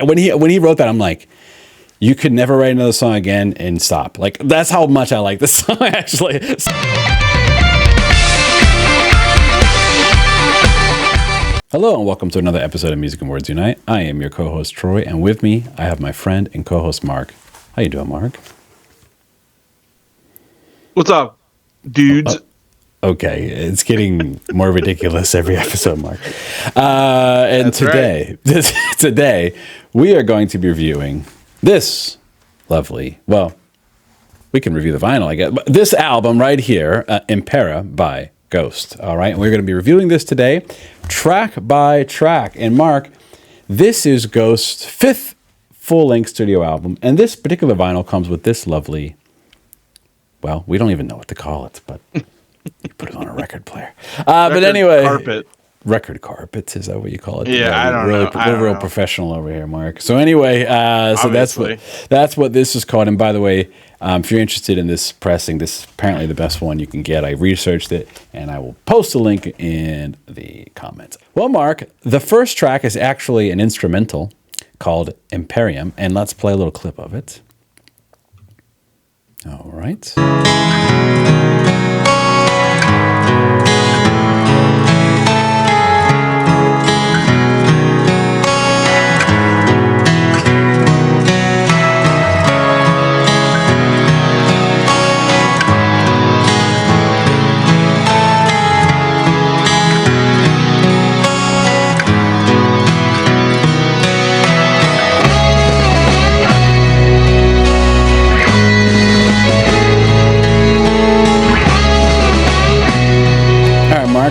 when he wrote that, I'm like, you could never write another song again and stop. Like, that's how much I like this song, actually. Hello and welcome to another episode of Music and Words Unite. I am your co-host Troy, and with me I have my friend and co-host Mark. How you doing, Mark? What's up, dudes? Okay, it's getting more ridiculous every episode, Mark. And That's today, today we are going to be reviewing this lovely. Well, we can review the vinyl, I guess. But this album right here, Impera by Ghost. All right, and we're going to be reviewing this today, track by track. And Mark, this is Ghost's fifth full-length studio album, and this particular vinyl comes with this lovely. Well, we don't even know what to call it, but you put it on a record player. But anyway, record carpet, is that what you call it? Yeah, I don't know. We're real professional over here, Mark. So anyway, so that's what this is called. And by the way, if you're interested in this pressing, this is apparently the best one you can get. I researched it, and I will post a link in the comments. Well, Mark, the first track is actually an instrumental called Imperium, and let's play a little clip of it. All right.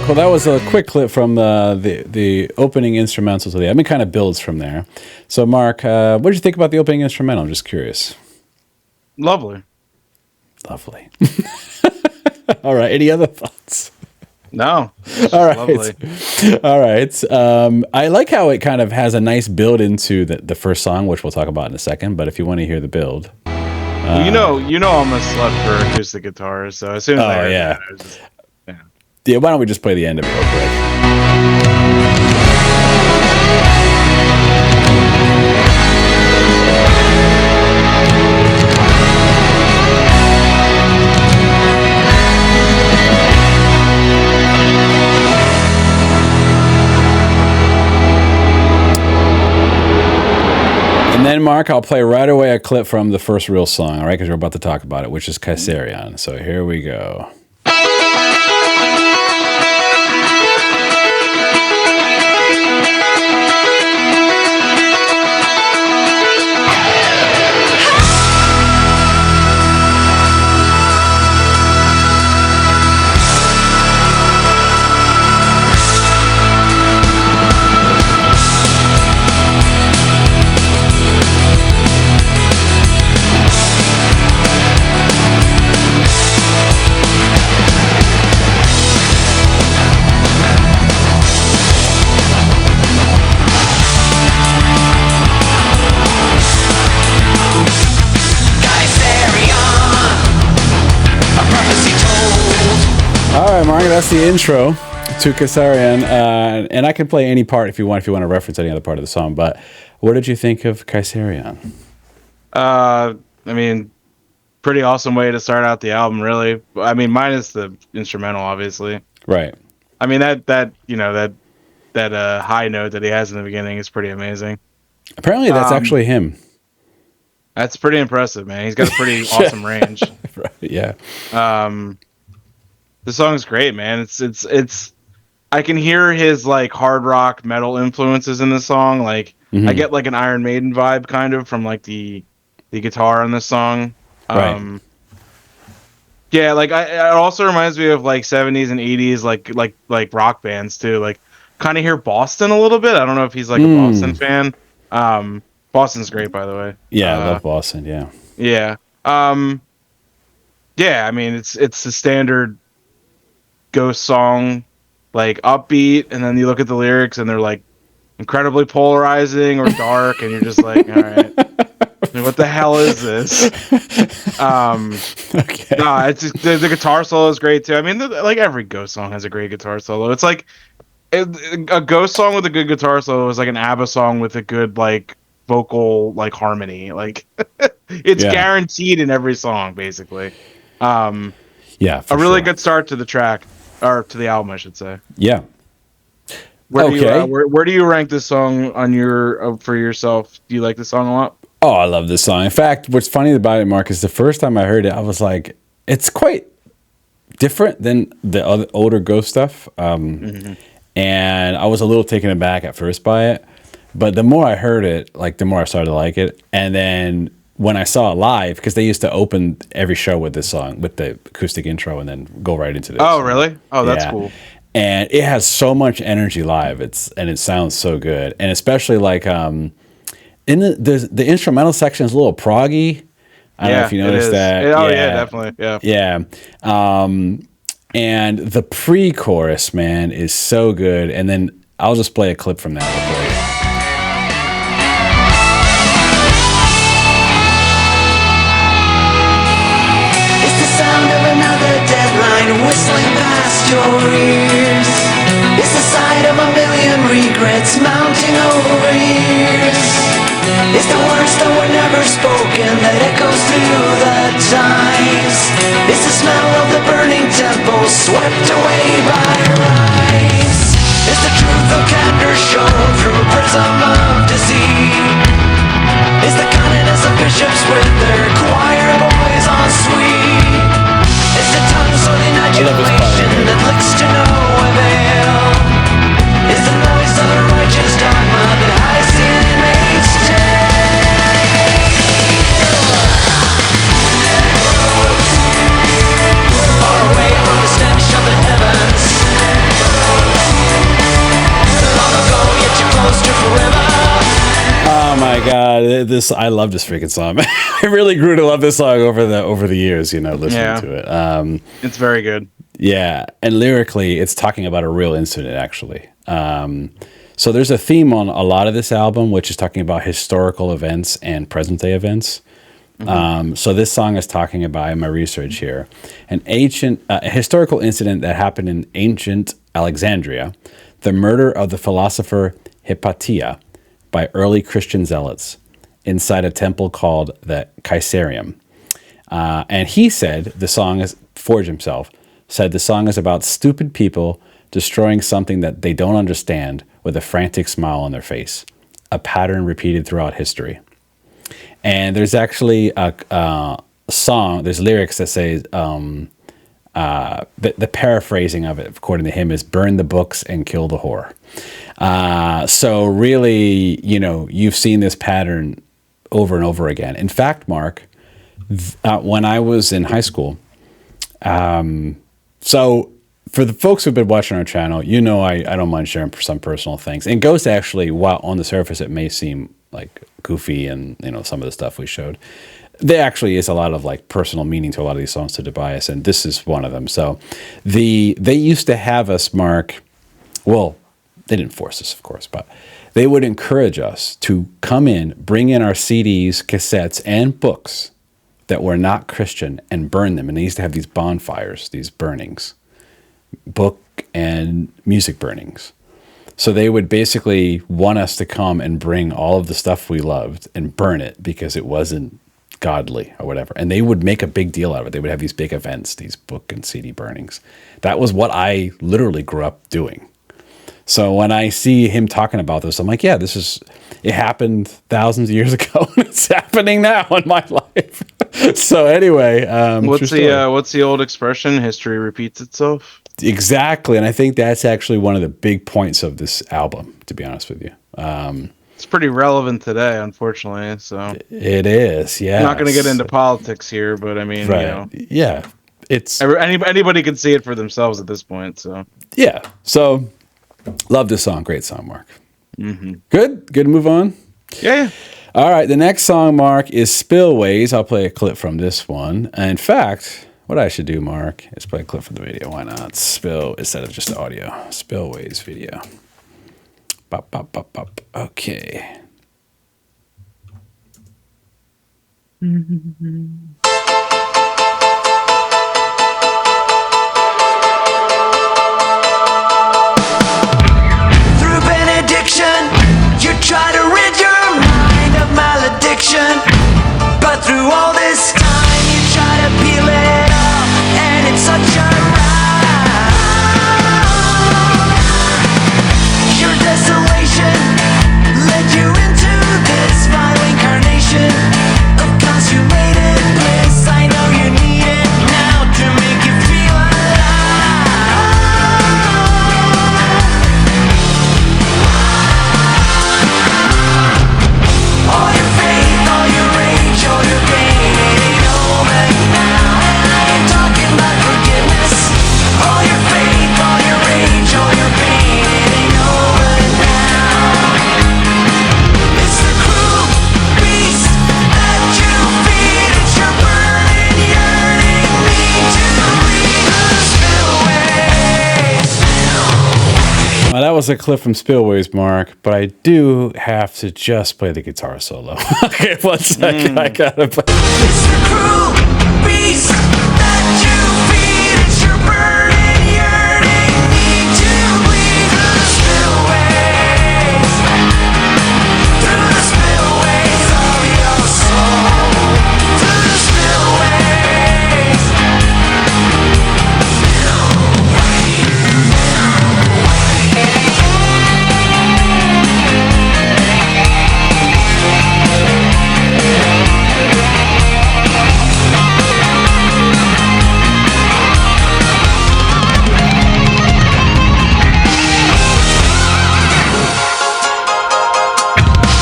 Well, that was a quick clip from the opening instrumental to the album. It kind of builds from there. So, Mark, what did you think about the opening instrumental? I'm just curious. Lovely. Lovely. All right. Any other thoughts? No. All right. Lovely. All right. I like how it kind of has a nice build into the first song, which we'll talk about in a second. But if you want to hear the build. Well, you know I'm a slut for acoustic guitars, so as soon as I heard that, I was just... Yeah, why don't we just play the end of it real quick? And then, Mark, I'll play right away a clip from the first real song, all right, because we're about to talk about it, which is Kaisarian. So here we go. All right, Mark, that's the intro to Kaisarian, and I can play any part if you want to reference any other part of the song. But what did you think of Kaisarian? I mean, pretty awesome way to start out the album, really. I mean, minus the instrumental, obviously. Right. I mean that high note that he has in the beginning is pretty amazing. Apparently, that's actually him. That's pretty impressive, man. He's got a pretty awesome range. Right, yeah. The song's great, man. It's I can hear his like hard rock metal influences in this song. Like I get like an Iron Maiden vibe kind of from like the guitar on this song. Right. Yeah, like it also reminds me of like 70s and 80s like rock bands too. Like kind of hear Boston a little bit. I don't know if he's like a Boston fan. Boston's great, by the way. Yeah, I love Boston. Yeah. Yeah. Yeah, I mean it's the standard Ghost song, like upbeat, and then you look at the lyrics and they're like incredibly polarizing or dark, and you're just like, all right, what the hell is this? Okay. No, it's just, the guitar solo is great too. I mean, like every Ghost song has a great guitar solo. It's like a Ghost song with a good guitar solo is like an ABBA song with a good like vocal like harmony. Like it's guaranteed in every song, basically. Yeah, a really good start to the track, or to the album, I should say. Yeah. Where do you rank this song on your for yourself? Do you like this song a lot? Oh, I love this song. In fact, what's funny about it, Mark, is the first time I heard it, I was like, it's quite different than the other older Ghost stuff. And I was a little taken aback at first by it. But the more I heard it, like the more I started to like it. And then when I saw it live, because they used to open every show with this song, with the acoustic intro, and then go right into this. Oh, really? Oh, that's cool. And it has so much energy live. And it sounds so good. And especially like in the instrumental section is a little proggy. I don't know if you noticed that. Yeah, definitely. Yeah. And the pre-chorus, man, is so good. And then I'll just play a clip from that before you. It's the sound of another deadline whistling past your ears. It's the sight of a million regrets mounting over years. It's the words that were never spoken that echoes through the times. It's the smell of the burning temple swept away by rise. It's the truth of candor shown through a prism of deceit. It's the kindness of bishops with their choir boys on suite. It's the tongue swelling adulation that licks to no avail. It's the noise of the righteous dogma that hides the inmate's tale. Far away from the stench of the heavens. Long ago, yet you're close to forever. Oh my God, I love this freaking song. I really grew to love this song over the years, listening to it. It's very good. Yeah, and lyrically, it's talking about a real incident, actually. So there's a theme on a lot of this album, which is talking about historical events and present-day events. So this song is talking about, in my research here, a historical incident that happened in ancient Alexandria, the murder of the philosopher Hypatia by early Christian zealots inside a temple called the Kaisarian. And he said the song is, Forge himself, said the song is about stupid people destroying something that they don't understand with a frantic smile on their face, a pattern repeated throughout history. And there's actually a song, there's lyrics that say, the paraphrasing of it, according to him, is burn the books and kill the whore. So really, you've seen this pattern over and over again. In fact, Mark, when I was in high school, so for the folks who've been watching our channel, I don't mind sharing some personal things. And Ghost actually, while on the surface it may seem like goofy and some of the stuff we showed, there actually is a lot of like personal meaning to a lot of these songs to Tobias, and this is one of them. So they used to have us, Mark, well, they didn't force us, of course, but they would encourage us to come in, bring in our CDs, cassettes, and books that were not Christian and burn them. And they used to have these bonfires, these burnings, book and music burnings. So they would basically want us to come and bring all of the stuff we loved and burn it because it wasn't godly or whatever. And they would make a big deal out of it. They would have these big events, these book and CD burnings. That was what I literally grew up doing. So when I see him talking about this, I'm like, yeah, it happened thousands of years ago. And it's happening now in my life. So anyway, what's the old expression? History repeats itself. Exactly. And I think that's actually one of the big points of this album, to be honest with you. It's pretty relevant today, unfortunately. So it is. Yeah. I'm not going to get into politics here, but I mean, right. Yeah. It's anybody can see it for themselves at this point. So yeah. So love this song. Great song, Mark. Mm-hmm. Good to move on. Yeah. All right. The next song, Mark, is Spillways. I'll play a clip from this one. In fact, what I should do, Mark, is play a clip from the video. Why not? Spill instead of just audio. Spillways video. Bop, bop, bop, bop. Okay. Through benediction, you try to rid your mind That was a clip from Spillways, Mark, but I do have to just play the guitar solo. Okay, one second. I gotta play. It's the cruel beast that you feed. It's your burning, yearning need to bleed through the spillways, through the spillways of your soul, through the spillways.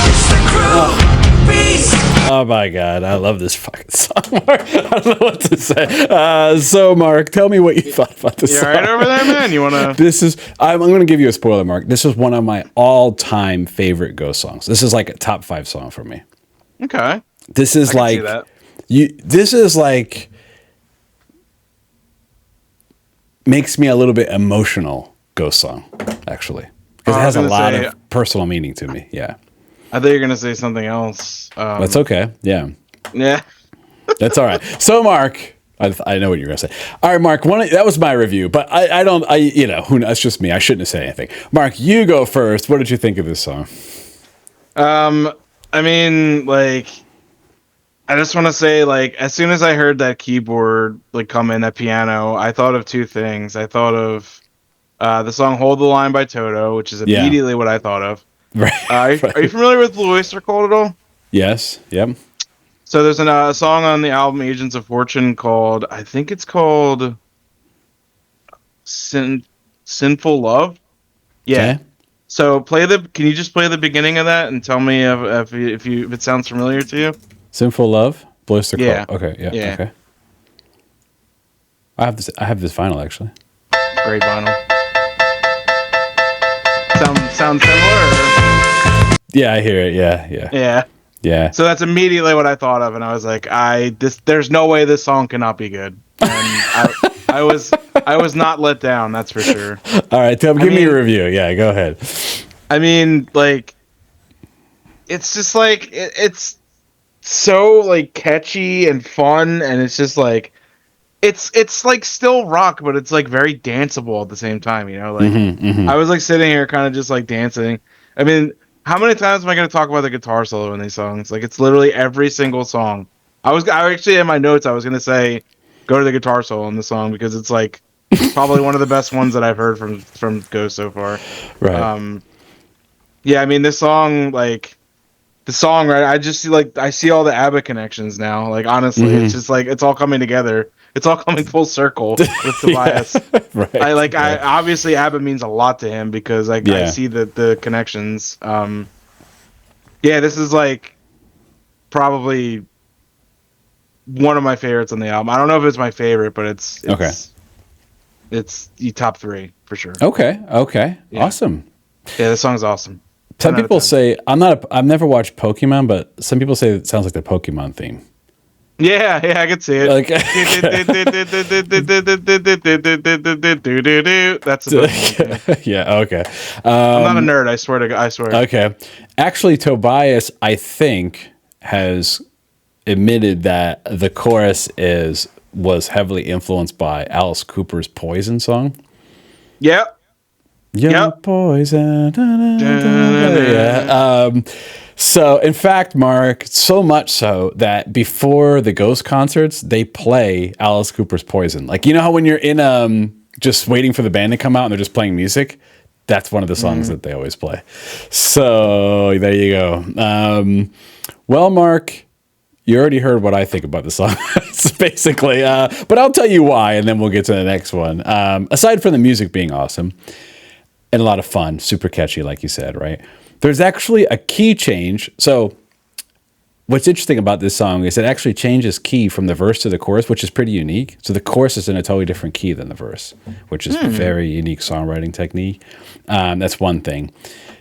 It's the cruel beast. Oh my God, I love this fucking song, Mark. I don't know what to say. So, Mark, tell me what you thought about this You song. all right over there, man? You want to? This is, I'm going to give you a spoiler, Mark. This is one of my all-time favorite Ghost songs. This is like a top 5 song for me. Okay. This is I can like, see that. this is like, makes me a little bit emotional Ghost song, actually. Because it I was has a gonna lot say- of personal meaning to me. Yeah. I thought you were gonna say something else. That's okay. Yeah. Yeah. That's all right. So, Mark, I know what you're going to say. All right, Mark, that was my review, but I don't, that's just me. I shouldn't have said anything. Mark, you go first. What did you think of this song? I mean, like, I just want to say, like, as soon as I heard that keyboard, like, come in, that piano, I thought of two things. I thought of the song Hold the Line by Toto, which is Yeah. immediately what I thought of. Right. Are you familiar with Blue Oyster Cult at all? Yes. Yep. So there's a song on the album Agents of Fortune called, I think it's called Sinful Love. Yeah. Okay. So can you just play the beginning of that and tell me if it sounds familiar to you? Sinful Love, Blue Oyster Cult. Yeah. Okay. Yeah. Yeah. Okay. I have this vinyl actually. Great vinyl. Sound similar? Or? Yeah, I hear it. Yeah. Yeah. Yeah. Yeah. So that's immediately what I thought of, and I was like, there's no way this song cannot be good. And I was not let down, that's for sure. All right, give me a review. Yeah, go ahead. I mean, like, it's just like it's so like catchy and fun, and it's just like it's like still rock, but it's like very danceable at the same time. You know, like I was like sitting here kind of just like dancing. I mean, how many times am I going to talk about the guitar solo in these songs? Like, it's literally every single song. I actually in my notes I was going to say go to the guitar solo in the song because it's like probably one of the best ones that I've heard from Ghost so far. Right. Yeah, I mean this song, like the song, right? I see all the ABBA connections now. Like honestly, it's just like it's all coming together. It's all coming full circle with Tobias. Right. I obviously ABBA means a lot to him because I see the connections. Yeah, this is like probably one of my favorites on the album. I don't know if it's my favorite, but it's the top 3 for sure. Okay. Yeah. Awesome. Yeah, this song's awesome. Some 10 out of people 10. say I've never watched Pokemon, but some people say it sounds like the Pokemon theme. Yeah, I could see it. Like, That's the best one. yeah. Okay. I'm not a nerd. I swear to God. I swear. Okay. Actually, Tobias, I think, has admitted that the chorus was heavily influenced by Alice Cooper's Poison song. Yep. You're poison. Yeah. So, in fact, Mark, so much so that before the Ghost concerts, they play Alice Cooper's Poison. Like, you know how when you're in just waiting for the band to come out and they're just playing music? That's one of the songs that they always play. So, there you go. Well, Mark, you already heard what I think about the song, basically. But I'll tell you why, and then we'll get to the next one. Aside from the music being awesome and a lot of fun, super catchy, like you said, right? There's actually a key change. So what's interesting about this song is it actually changes key from the verse to the chorus, which is pretty unique. So the chorus is in a totally different key than the verse, which is very unique songwriting technique. That's one thing.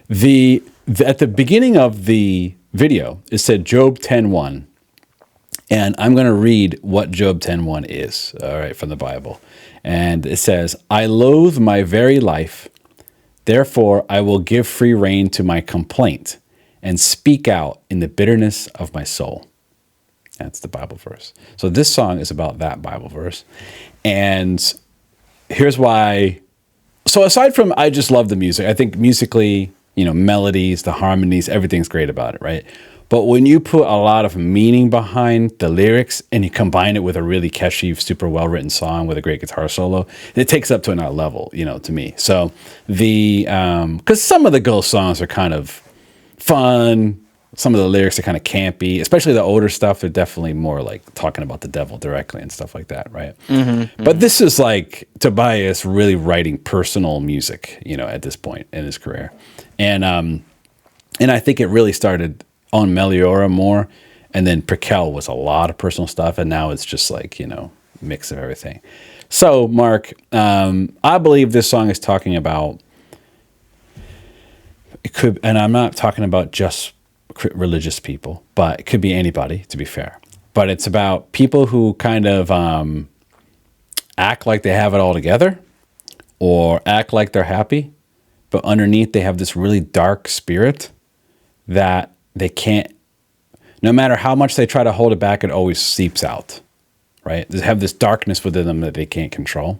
At the beginning of the video, it said Job 10:1. And I'm going to read what Job 10:1 is, all right, from the Bible. And it says, I loathe my very life. Therefore, I will give free rein to my complaint and speak out in the bitterness of my soul. That's the Bible verse. So this song is about that Bible verse. And here's why. So aside from, I just love the music. I think musically, melodies, the harmonies, everything's great about it, right? But when you put a lot of meaning behind the lyrics and you combine it with a really catchy, super well-written song with a great guitar solo, it takes up to another level, to me. So because some of the Ghost songs are kind of fun, some of the lyrics are kind of campy, especially the older stuff. They're definitely more like talking about the devil directly and stuff like that, right? But this is like Tobias really writing personal music, at this point in his career. And I think it really started on Meliora more, and then Prequel was a lot of personal stuff, and now it's just like, mix of everything. So, Mark, I believe this song is talking about, it could, and I'm not talking about just religious people, but it could be anybody, to be fair. But it's about people who kind of act like they have it all together, or act like they're happy, but underneath they have this really dark spirit that they can't, no matter how much they try to hold it back, it always seeps out, right? They have this darkness within them that they can't control.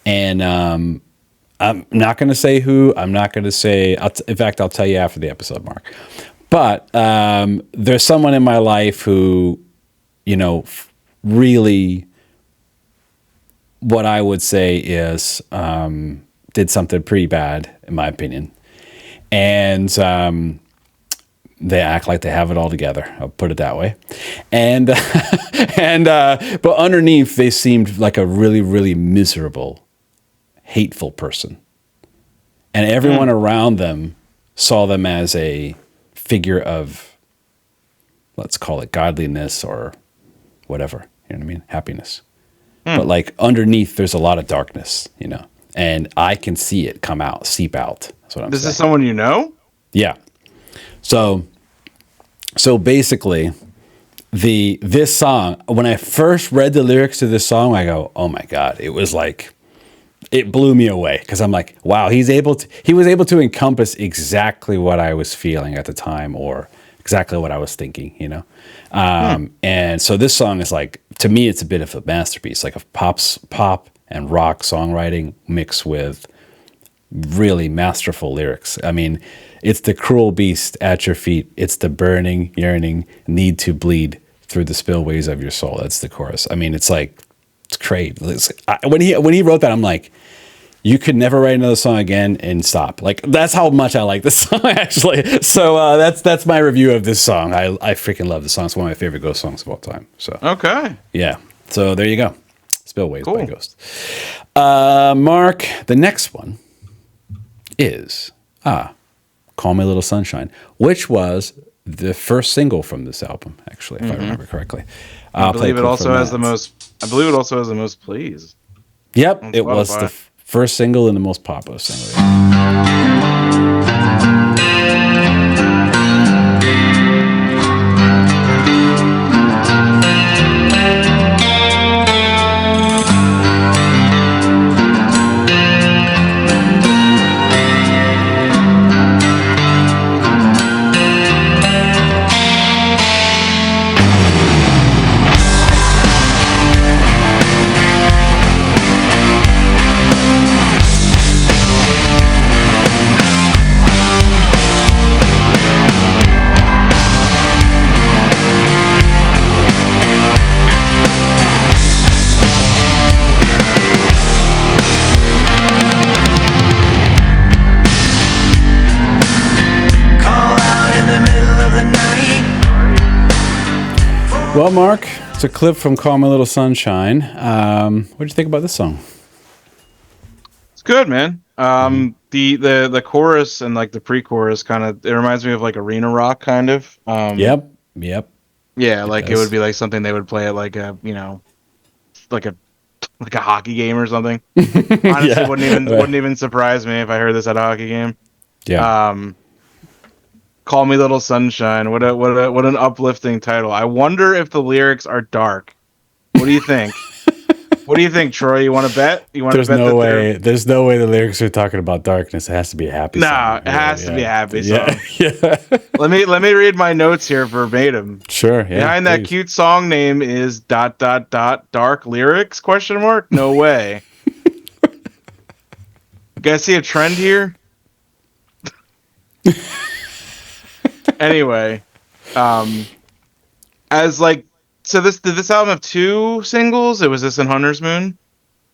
And I'm not going to say who, I'm not going to say, in fact, I'll tell you after the episode, Mark. But there's someone in my life who, really, what I would say is did something pretty bad, in my opinion. And they act like they have it all together. I'll put it that way. And but underneath, they seemed like a really, really miserable, hateful person. And everyone around them saw them as a figure of, let's call it godliness or whatever, you know what I mean? Happiness. But like underneath, there's a lot of darkness, and I can see it come out, seep out. That's what I'm saying. This is someone you know? Yeah. So basically, this song, when I first read the lyrics to this song, I go, oh my God, it was like, it blew me away, because I'm like, wow, he was able to encompass exactly what I was feeling at the time, or exactly what I was thinking, And so this song is like, to me, it's a bit of a masterpiece, like a pop and rock songwriting mixed with really masterful lyrics. I mean, it's the cruel beast at your feet. It's the burning, yearning need to bleed through the spillways of your soul. That's the chorus. I mean, it's like, it's great. When he wrote that, I'm like, you could never write another song again and stop. Like, that's how much I like this song, actually. So that's my review of this song. I freaking love this song. It's one of my favorite Ghost songs of all time. So Okay. yeah. So there you go. Spillways Cool. by Ghost. Mark, the next one is Call Me Little Sunshine, which was the first single from this album, actually, if I remember correctly. I believe it also has the most plays. Yep, on it was Spotify. the first single and the most popular single. Well, Mark, it's a clip from Call Me Little Sunshine. What did you think about this song? It's good, man. The chorus and like the pre-chorus kind of, it reminds me of like arena rock kind of. Yep. Yeah, like it does. would be like something they would play at like a, like a hockey game or something. Honestly, Yeah. wouldn't even surprise me if I heard this at a hockey game. Yeah. Call Me Little Sunshine. What an uplifting title. I wonder if the lyrics are dark. What do you think? What do you think, Troy? You want to bet? You want to There's bet no that way. There's no way the lyrics are talking about darkness. It has to be a happy song. Nah, it has to be a happy song. Yeah. Let me read my notes here verbatim. Sure. Yeah. Behind that please. cute song name is ... dark lyrics ? No way. You guys see a trend here? Anyway, as like, so did this album have 2 singles? It was this and Hunter's Moon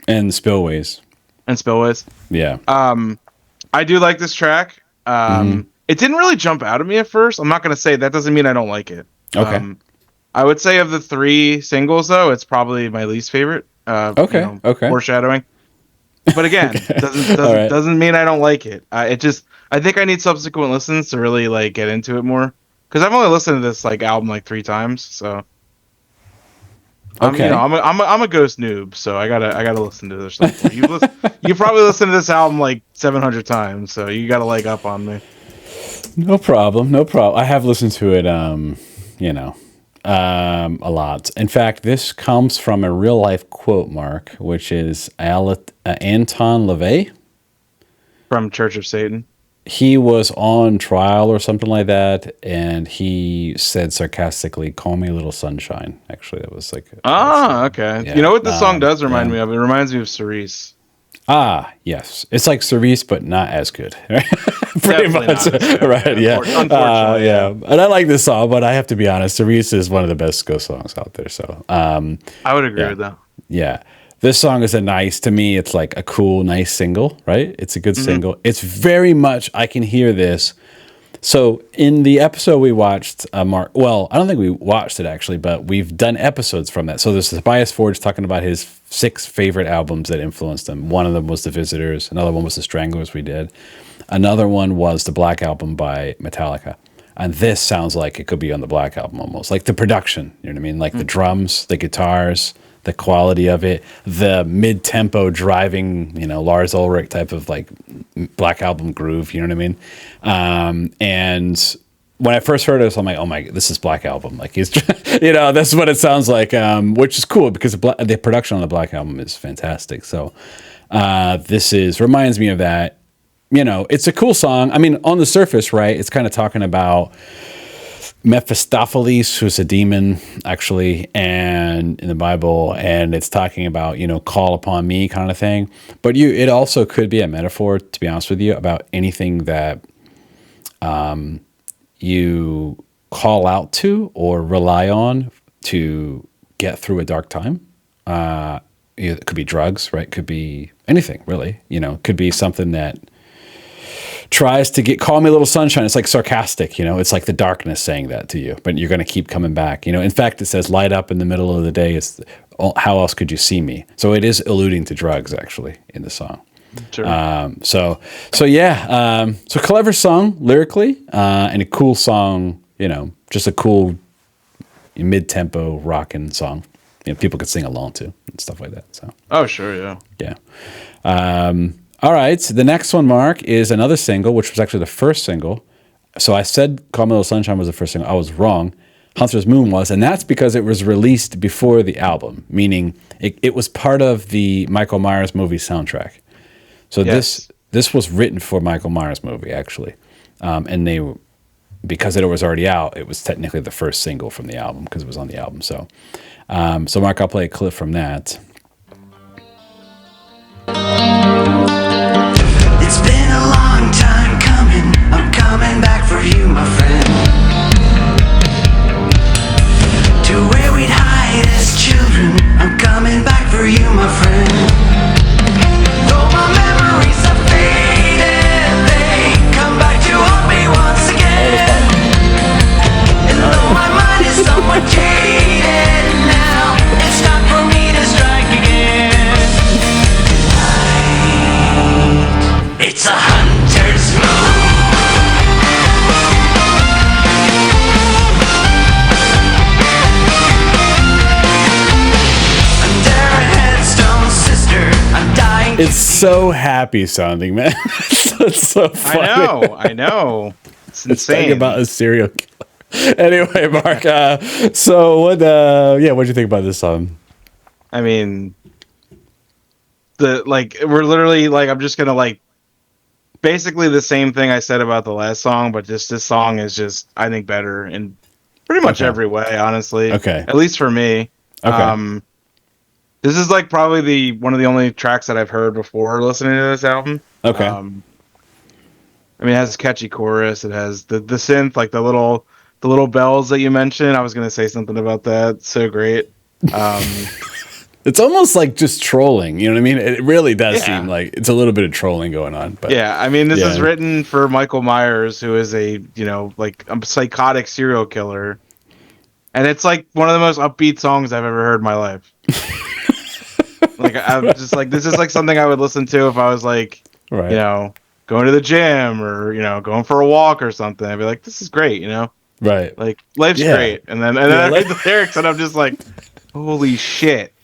And Spillways. and Spillways. Yeah. I do like this track. It didn't really jump out at me at first. I'm not gonna say that doesn't mean I don't like it. Okay. I would say of the 3 singles though, it's probably my least favorite. Okay. Okay. Foreshadowing. But again, doesn't mean I don't like it. I think I need subsequent listens to really like get into it more. Because I've only listened to this like album like 3 times, so Okay. I'm a Ghost noob, so I gotta listen to this stuff. You probably listened to this album like 700 times, so you gotta leg up on me. No problem. I have listened to it, a lot. In fact, this comes from a real life quote, Mark, which is Anton LaVey. From Church of Satan. He was on trial or something like that, and he said sarcastically, "Call me a little sunshine." Actually, that was like... Okay. Yeah. You know what this song does remind yeah. me of? It reminds me of Cerise. Yes. It's like Cerise, but not as good. Pretty Definitely much. not as good. Right, yeah. Unfortunately, yeah. And I like this song, but I have to be honest, Cerise is one of the best Ghost songs out there. So, I would agree with that. yeah. This song is to me, it's like a cool, nice single, right? It's a good single. It's very much, I can hear this. So in the episode we watched, Mark, well, I don't think we watched it actually, but we've done episodes from that. So there's Tobias Forge talking about his 6 favorite albums that influenced him. One of them was The Visitors. Another one was The Stranglers we did. Another one was the Black Album by Metallica. And this sounds like it could be on the Black Album almost. Like the production, you know what I mean? Like the drums, the guitars, the quality of it, the mid-tempo driving, Lars Ulrich type of like Black Album groove, you know what I mean? And when I first heard it, I'm like, oh my, this is Black Album. Like he's, that's what it sounds like, which is cool because the production on the Black Album is fantastic. So reminds me of that. It's a cool song. I mean, on the surface, right, it's kind of talking about Mephistopheles, who's a demon, actually, and in the Bible, and it's talking about, call upon me kind of thing. But it also could be a metaphor, to be honest with you, about anything that you call out to or rely on to get through a dark time. It could be drugs, right? Could be anything, really. It could be something that tries to call me a little sunshine. It's like sarcastic, it's like the darkness saying that to you, but you're going to keep coming back. In fact, it says light up in the middle of the day. How else could you see me? So it is alluding to drugs actually in the song. Sure. So clever song lyrically, and a cool song, just a cool mid-tempo rockin' song. People could sing along to and stuff like that. So. Oh, sure. Yeah. Yeah. All right, so the next one, Mark, is another single, which was actually the first single. So I said Call Me a Little Sunshine was the first single. I was wrong. Hunter's Moon was, and that's because it was released before the album, meaning it was part of the Michael Myers movie soundtrack. So Yes. this was written for Michael Myers movie, actually. And because it was already out, it was technically the first single from the album because it was on the album. So Mark, I'll play a clip from that. It's been a long time coming. I'm coming back for you, my friend. To where we'd hide as children. I'm coming back for you, my friend. Though my memories have faded, they come back to haunt me once again. And though my mind is somewhat jaded now, it's time for me to strike again. It's a hunter's moon. Under a headstone, sister, I'm dying. It's so happy sounding, man. It's so funny. I know. It's It's talking insane. about a serial killer. Anyway, Mark. So what'd you think about this song? I mean, we're literally like, I'm just gonna like basically the same thing I said about the last song, but just this song is just, I think, better in pretty much Okay. every way, honestly. Okay. At least for me. Okay. This is like probably one of the only tracks that I've heard before listening to this album. Okay. I mean, it has a catchy chorus. It has the synth, like the little bells that you mentioned. I was gonna say something about that. So great. It's almost like just trolling. You know what I mean? It really does Yeah. seem like it's a little bit of trolling going on. But Yeah, I mean, this Yeah. is written for Michael Myers, who is like a psychotic serial killer, and it's like one of the most upbeat songs I've ever heard in my life. Like, I'm just like, this is like something I would listen to if I was like, Right. going to the gym or going for a walk or something. I'd be like, this is great, Right. like life's Yeah. great, and then I like- read the lyrics and I'm just like, holy shit.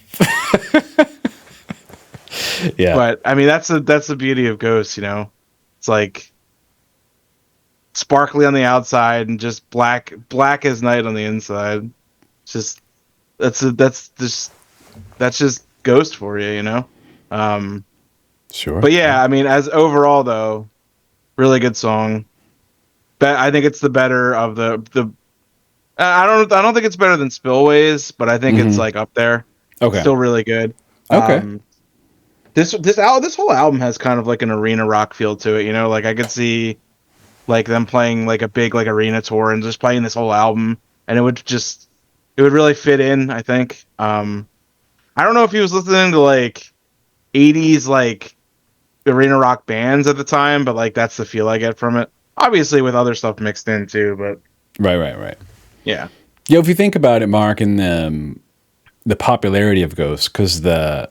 Yeah. But I mean, that's the beauty of Ghosts, It's like sparkly on the outside and just black as night on the inside. It's just that's just Ghost for you, Sure. But yeah, I mean, as overall though, really good song. I think it's the better of the. I don't think it's better than Spillways, but I think it's like up there. Okay. Still really good. Okay. This whole album has kind of like an arena rock feel to it, Like I could see like them playing like a big like arena tour and just playing this whole album, and it would really fit in, I think. I don't know if he was listening to like 80s like arena rock bands at the time, but like that's the feel I get from it. Obviously with other stuff mixed in too, but Right. yeah. Yeah, if you think about it, Mark, and the popularity of Ghosts, because the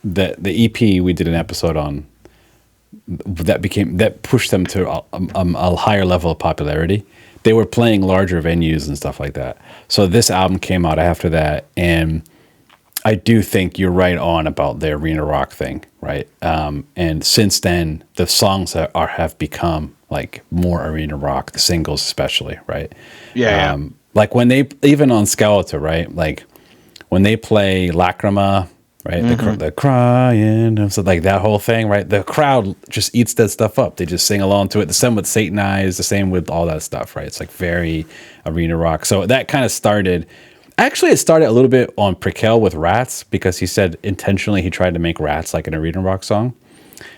EP we did an episode on that pushed them to a higher level of popularity. They were playing larger venues and stuff like that. So this album came out after that, and I do think you're right on about the arena rock thing, right? And since then, the songs have become like more arena rock, the singles especially, right? Yeah. Like when they, even on Skeletor, right? Like when they play Lacrima, right? The crying, and so like that whole thing, right? The crowd just eats that stuff up. They just sing along to it. The same with Satan Eyes, the same with all that stuff, right? It's like very arena rock. So that kind of started. Actually, it started a little bit on Prequel with Rats, because he said intentionally he tried to make Rats like an arena rock song.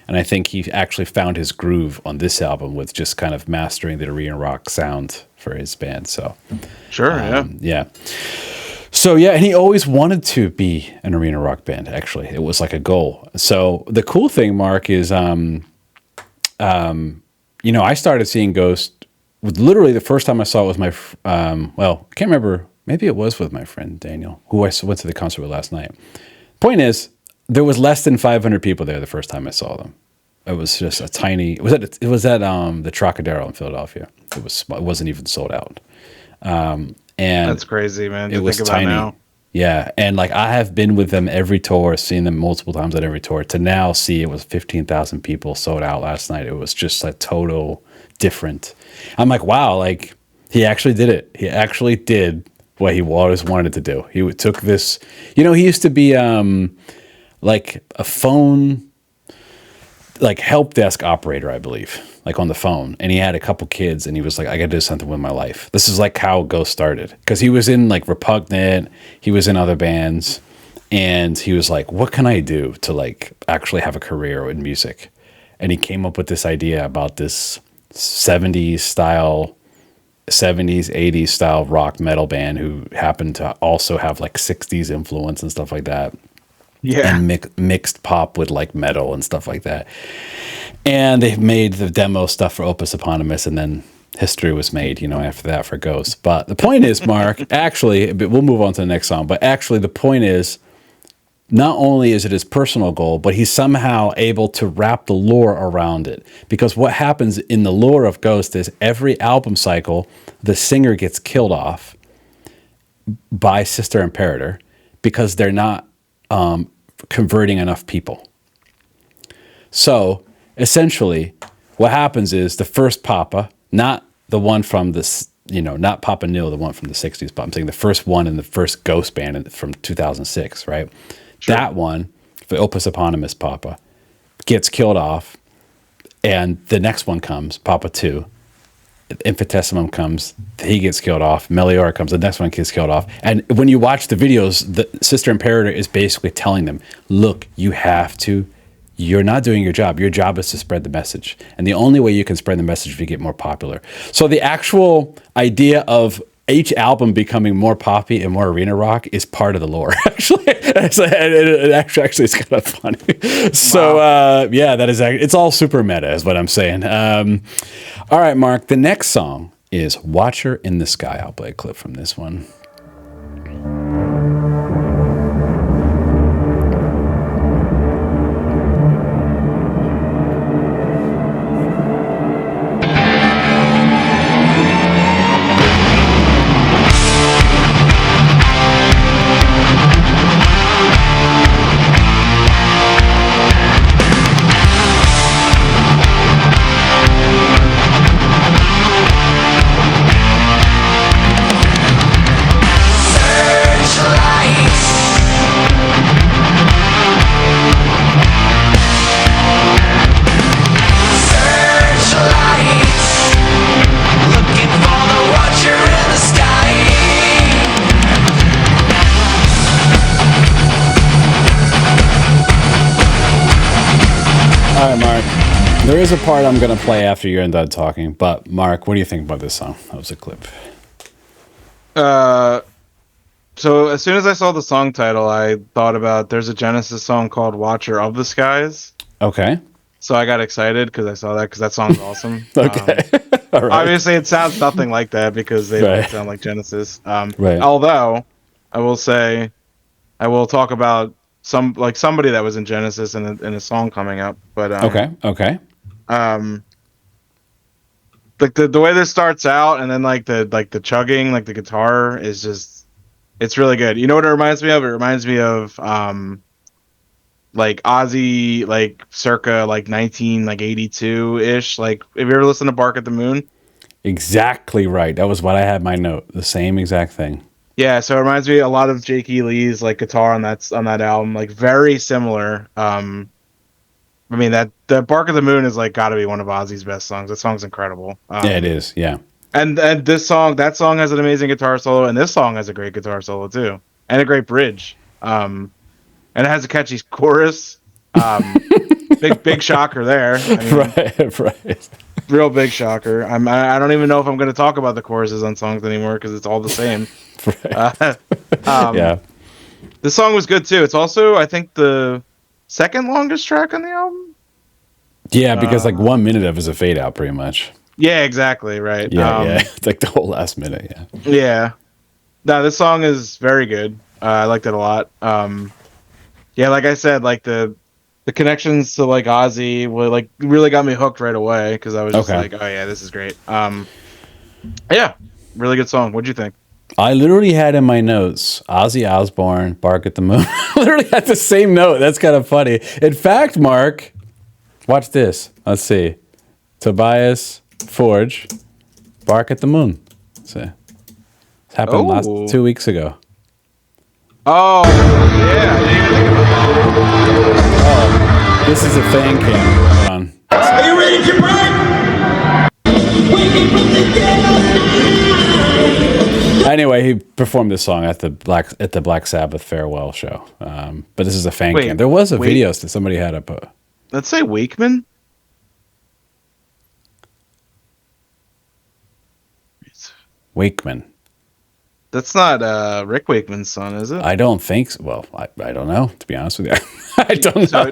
And I think he actually found his groove on this album with just kind of mastering the arena rock sound for his band. So, Sure, yeah. So, yeah, and he always wanted to be an arena rock band, actually. It was like a goal. So the cool thing, Mark, is, I started seeing Ghost with literally the first time I saw it with I can't remember. Maybe it was with my friend Daniel, who I went to the concert with last night. Point is, there was less than 500 people there the first time I saw them. It was just a tiny. It was at the Trocadero in Philadelphia. It wasn't even sold out. And That's crazy, man. It was tiny. Now. Yeah, and like I have been with them every tour, seen them multiple times at every tour. To now see it was 15,000 people sold out last night. It was just like total different. I'm like, wow, like he actually did it. He actually did what he always wanted to do. He took this. He used to be like a phone, like help desk operator, I believe, like on the phone. And he had a couple kids, and he was like, I got to do something with my life. This is like how Ghost started, because he was in like Repugnant, he was in other bands, and he was like, what can I do to like actually have a career in music? And he came up with this idea about this 70s, 80s style rock metal band who happened to also have like 60s influence and stuff like that. Yeah. And mixed pop with like metal and stuff like that. And they made the demo stuff for Opus Eponymous, and then history was made, after that for Ghost. But the point is, Mark, actually, we'll move on to the next song, but actually the point is, not only is it his personal goal, but he's somehow able to wrap the lore around it. Because what happens in the lore of Ghost is every album cycle, the singer gets killed off by Sister Imperator because they're not converting enough people. So essentially what happens is the first Papa, not the one from this, not Papa Nil, the one from the 60s, but I'm saying the first one in the first Ghost band from 2006, right? Sure. That one the opus eponymous Papa, gets killed off, and the next one comes, Papa 2. Infinitesimum comes, he gets killed off. Meliora comes, the next one gets killed off. And when you watch the videos, the Sister Imperator is basically telling them, look, you're not doing your job. Your job is to spread the message. And the only way you can spread the message is to get more popular. So the actual idea of each album becoming more poppy and more arena rock is part of the lore. Actually, it's kind of funny. So yeah, it's all super meta, is what I'm saying. All right, Mark. The next song is "Watcher in the Sky." I'll play a clip from this one. There is a part I'm going to play after you're done talking, but Mark, what do you think about this song? That was a clip. So as soon as I saw the song title, I thought about there's a Genesis song called "Watcher of the Skies." Okay. So I got excited because I saw that because that song's awesome. Okay. All right. Obviously, it sounds nothing like that because they don't sound like Genesis. Right. Although I will say, I will talk about somebody that was in Genesis in a song coming up. But okay. Like the way this starts out and then the chugging, like the guitar is just, it's really good. You know what it reminds me of? It reminds me of like Ozzy, like circa like 1982 ish. Like, have you ever listened to Bark at the Moon? Exactly right. That was what I had my note. The same exact thing. Yeah. So it reminds me a lot of Jake E. Lee's like guitar on that album. Like very similar. I mean, the Bark of the Moon is like got to be one of Ozzy's best songs. That song's incredible. Yeah, it is. Yeah. And that song has an amazing guitar solo, and this song has a great guitar solo too, and a great bridge. And it has a catchy chorus. Big shocker there. I mean, right. Real big shocker. I don't even know if I'm going to talk about the choruses on songs anymore because it's all the same. Right. Yeah. The song was good too. It's also, I think, the second longest track on the album. Yeah, because like 1 minute of it is a fade out, pretty much. Yeah, exactly. Right. Yeah. It's like the whole last minute. Yeah. Yeah. No, this song is very good. I liked it a lot. Yeah, like I said, like the connections to like Ozzy were like really got me hooked right away because I was just like, oh yeah, this is great. Yeah, really good song. What'd you think? I literally had in my notes Ozzy Osbourne, Bark at the Moon. Literally had the same note. That's kind of funny. In fact, Mark, watch this. Let's see. Tobias Forge, Bark at the Moon. Let's see. It happened last 2 weeks ago. Oh, yeah. I didn't even think about that. Oh, this is a fan cam. Hold on. Are you ready to break? Waking from the dead. Anyway, he performed this song at the Black Sabbath farewell show. But this is a fan cam. There was a video that somebody had up. Let's say Wakeman. Wakeman. That's not Rick Wakeman's son, is it? I don't think so. Well, I don't know, to be honest with you. I don't know.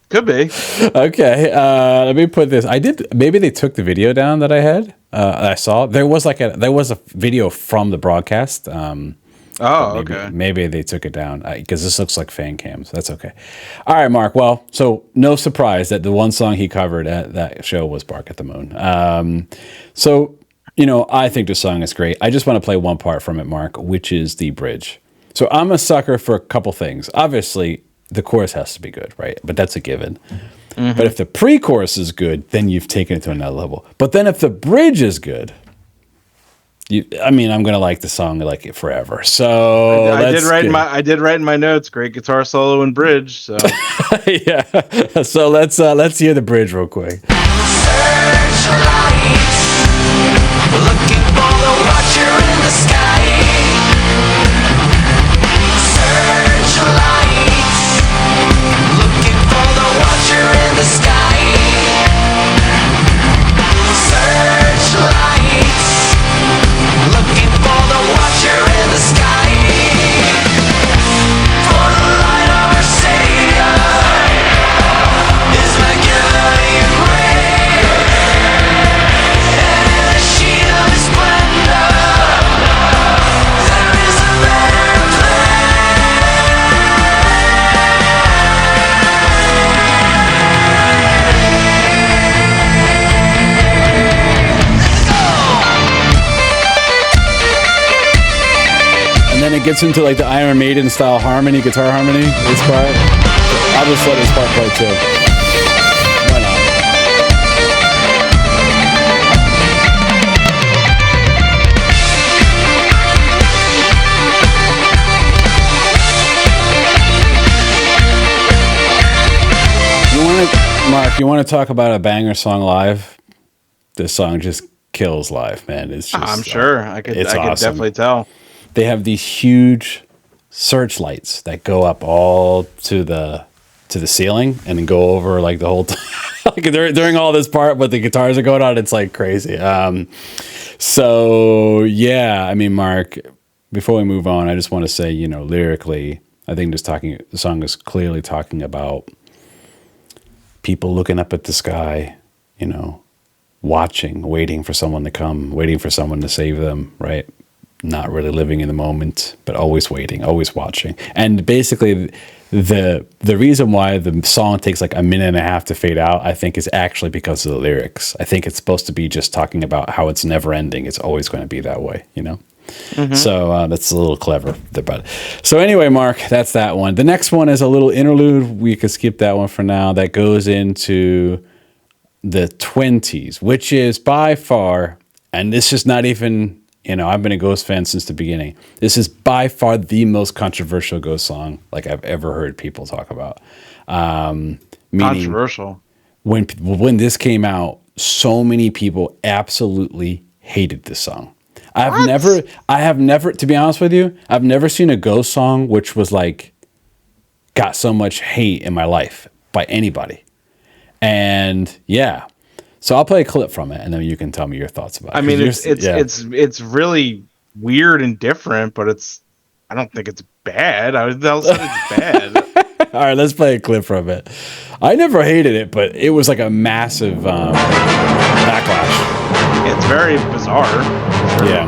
Could be. Okay. Let me put this. Maybe they took the video down that I had. I saw. There was a video from the broadcast. Okay. Maybe they took it down because this looks like fan cams. That's okay. All right, Mark. Well, so no surprise that the one song he covered at that show was Bark at the Moon. So, I think the song is great. I just want to play one part from it, Mark, which is the bridge. So I'm a sucker for a couple things. Obviously, the chorus has to be good, right? But that's a given. Mm-hmm. But if the pre-chorus is good, then you've taken it to another level. But then if the bridge is good, I mean, I'm gonna like the song like it forever. So I did write in my notes. Great guitar solo and bridge. So yeah. So let's hear the bridge real quick. Searchlight, looking for the watcher in the sky. Searchlight, looking for the watcher in the sky. Searchlight, looking for the watcher in the sky. For the light of our Savior is my guiding ray, and in the sheen of His splendor there is a better And then it gets into like the Iron Maiden style harmony, guitar harmony. This part, I'll just let this part play too. Why not? Mark, you want to talk about a banger song live? This song just kills live, man. It's just, I'm sure I could awesome. definitely tell. They have these huge searchlights that go up all to the ceiling and then go over like the whole time. Like during all this part, but the guitars are going on. It's like crazy. So yeah, I mean, Mark, before we move on, I just want to say, lyrically, I think the song is clearly talking about people looking up at the sky, watching, waiting for someone to come, waiting for someone to save them, right? Not really living in the moment, but always waiting, always watching. And basically, the reason why the song takes like a minute and a half to fade out, I think, is actually because of the lyrics. I think it's supposed to be just talking about how it's never ending. It's always going to be that way, Mm-hmm. So that's a little clever about it. So anyway, Mark, that's that one. The next one is a little interlude. We could skip that one for now. That goes into the Twenties, which is by far, and this is not even, I've been a Ghost fan since the beginning. This is by far the most controversial Ghost song like I've ever heard people talk about. Controversial. When this came out, so many people absolutely hated this song. I have never, to be honest with you, I've never seen a Ghost song which was like, got so much hate in my life by anybody. And yeah, so I'll play a clip from it and then you can tell me your thoughts about it. I mean, it's really weird and different, but I don't think it's bad. I would tell it's bad. All right, let's play a clip from it. I never hated it, but it was like a massive backlash. It's very bizarre. Yeah.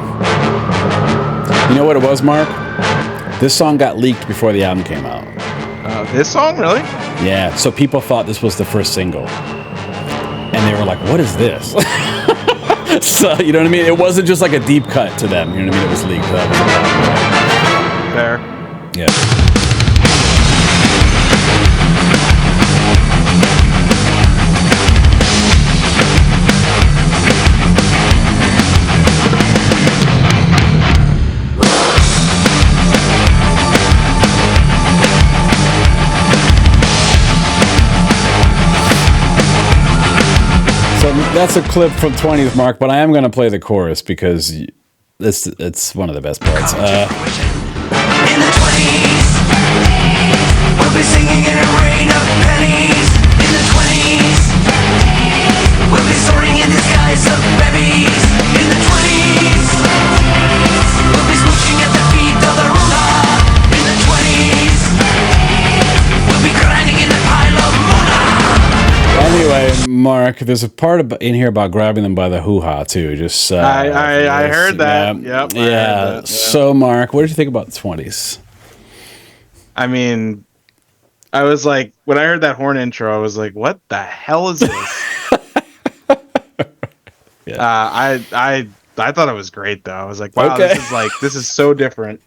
You know what it was, Mark? This song got leaked before the album came out. This song, really? Yeah, so people thought this was the first single. And they were like, what is this? So, you know what I mean? It wasn't just like a deep cut to them. You know what I mean? It was leaked. That was Fair. yeah. That's a clip from 20th, Mark, but I am going to play the chorus because it's one of the best parts. In the 20s, we'll be singing in a rain of pennies. In the 20s, we'll be soaring in the skies of babies. In the 20s, we'll be smooching at the feet of the ruler. In the 20s, we'll be grinding in the pile of Mona. Anyway, Mark, there's a part in here about grabbing them by the hoo-ha too. Just I heard that. Yep. Yeah. Heard that, yeah. So, Mark, what did you think about the 20s? I mean, I was like, when I heard that horn intro, I was like, what the hell is this? Yeah. I thought it was great though. I was like, wow, Okay. this is so different.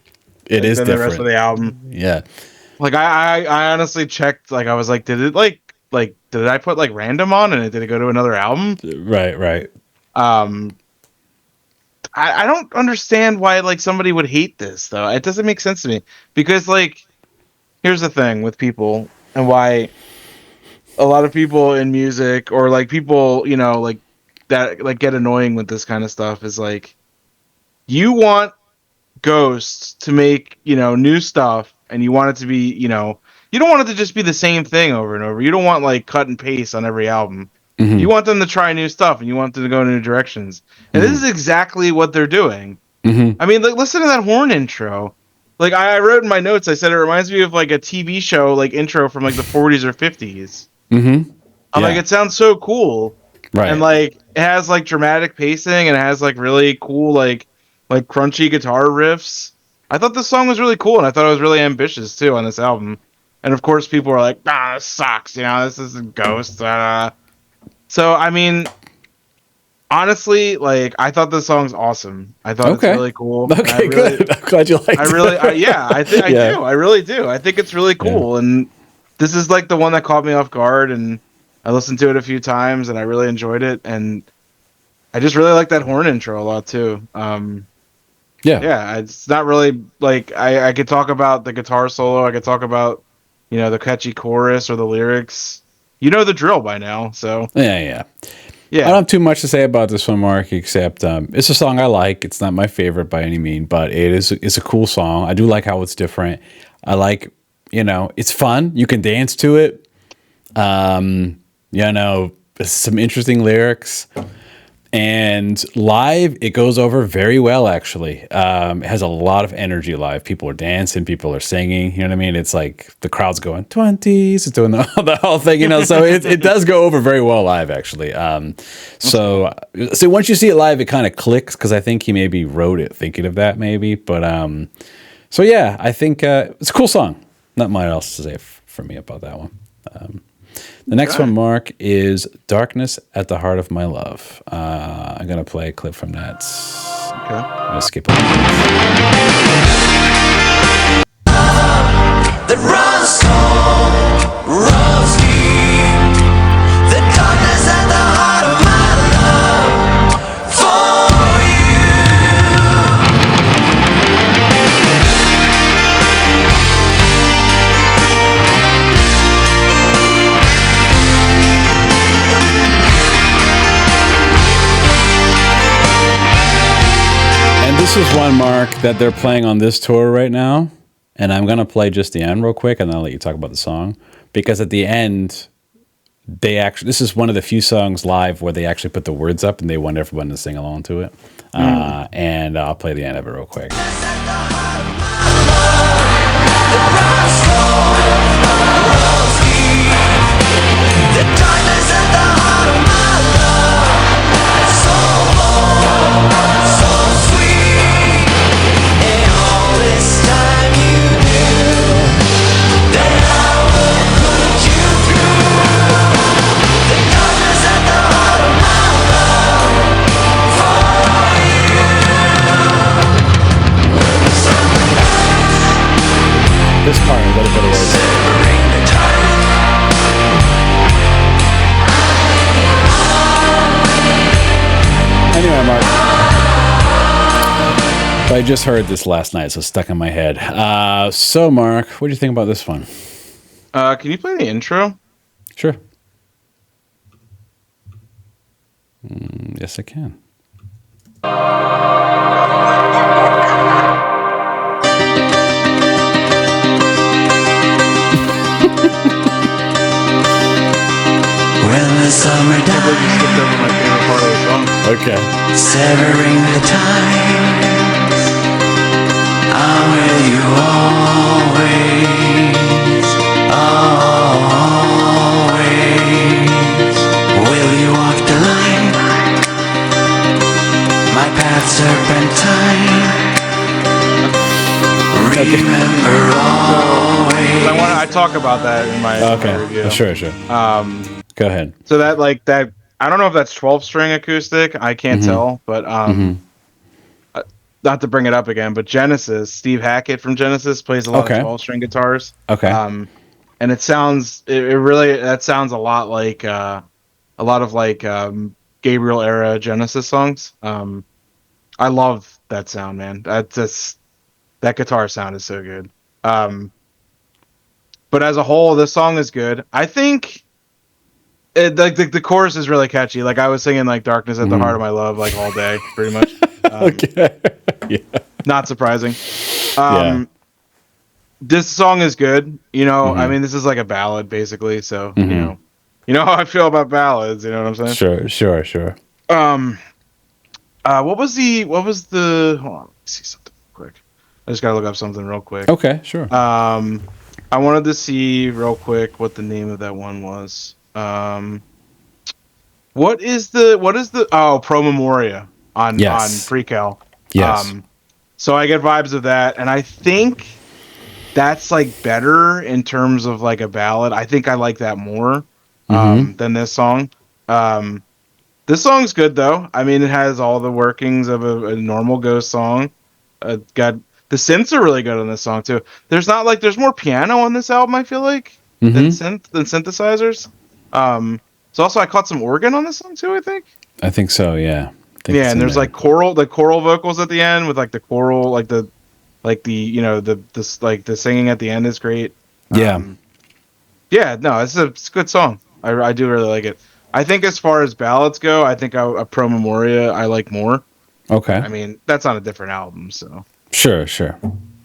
It is than different. the rest of the album. Yeah. Like I honestly checked. Like I was like, did it like did I put like random on and did it go to another album? Right. I I don't understand why like somebody would hate this though. It doesn't make sense to me because like here's the thing with people and why a lot of people in music or like people, you know, like that like get annoying with this kind of stuff is like you want Ghost to make, you know, new stuff and you want it to be, you know, you don't want it to just be the same thing over and over. You don't want like cut and paste on every album. You want them to try new stuff and you want them to go in new directions. And this is exactly what they're doing. I mean, like listen to that horn intro. Like I wrote in my notes, I said it reminds me of like a TV show like intro from like the 40s or 50s. I'm like, it sounds so cool. Right. And like it has like dramatic pacing and it has like really cool like crunchy guitar riffs. I thought this song was really cool and I thought it was really ambitious too on this album. And of course people are like, this sucks, you know, this is a Ghost. So I mean, honestly, like I thought this song's awesome. I thought it's really cool. Okay, good. I'm glad you liked it. I really, yeah, I think I do. I really do. I think it's really cool, and this is like the one that caught me off guard, and I listened to it a few times, and I really enjoyed it, and I just really like that horn intro a lot too. Yeah, it's not really like I could talk about the guitar solo. I could talk about, you know, the catchy chorus or the lyrics. You know the drill by now, so Yeah. yeah. I don't have too much to say about this one, Mark, except it's a song I like. It's not my favorite by any means, but it's a cool song. I do like how it's different. I like, you know, it's fun. You can dance to it. You know, some interesting lyrics. And live, it goes over very well, actually. It has a lot of energy live. People are dancing, people are singing. You know what I mean? It's like the crowd's going, 20s, it's doing the whole thing, you know? So it does go over very well live, actually. So once you see it live, it kind of clicks because I think he maybe wrote it thinking of that, maybe. But so, yeah, I think it's a cool song. Not much else to say for me about that one. The next one, Mark, is Darkness at the Heart of My Love. I'm going to play a clip from that. Okay. I'm going to skip it. That runs cold, runs deep. The darkness at the heart of my love for And this is one, Mark, that they're playing on this tour right now. And I'm going to play just the end real quick, and then I'll let you talk about the song. Because at the end, this is one of the few songs live where they actually put the words up and they want everyone to sing along to it. And I'll play the end of it real quick. This part, a little bit of words. Anyway, Mark. I just heard this last night, so it's stuck in my head. So, Mark, what do you think about this one? Can you play the intro? Sure. Yes, I can. when the summer You skipped over my favorite part of the song. Okay. severing the times. I'm with you always, always. Will you walk the line? My path serpentine. Remember always. I talk about that in my Okay. review. Sure. Go ahead. So that like that I don't know if that's 12-string acoustic. I can't tell, but not to bring it up again, but Genesis, Steve Hackett from Genesis plays a lot of 12-string guitars. Okay. And it sounds that sounds a lot like Gabriel era Genesis songs. I love that sound, man. That guitar sound is so good. Um, but as a whole, this song is good. I think the chorus is really catchy. Like I was singing like "Darkness at the Heart of My Love" like all day, pretty much. Okay. Yeah. Not surprising. Yeah. This song is good. You know, I Mm-hmm. mean, this is like a ballad basically. So you know how I feel about ballads. You know what I'm saying? Sure. Um, what was the? Hold on, let me see something real quick. I just gotta look up something real quick. Okay, sure. I wanted to see real quick what the name of that one was. What is the Pro Memoria on Yes. Prequel. Yes. So I get vibes of that, and I think that's like better in terms of like a ballad. I think I like that more than this song. This song's good though. I mean, it has all the workings of a normal Ghost song. Got the synths are really good on this song too. There's more piano on this album. I feel like than synthesizers. So also I caught some organ on this song too. I think. I think so, yeah. I think Yeah, it's and in there's there. like choral vocals at the end with like the choral like the you know the singing at the end is great. Yeah. Yeah, no, it's a good song. I do really like it. I think as far as ballads go, I think a Pro Memoria I like more. Okay. I mean, that's on a different album, so. Sure.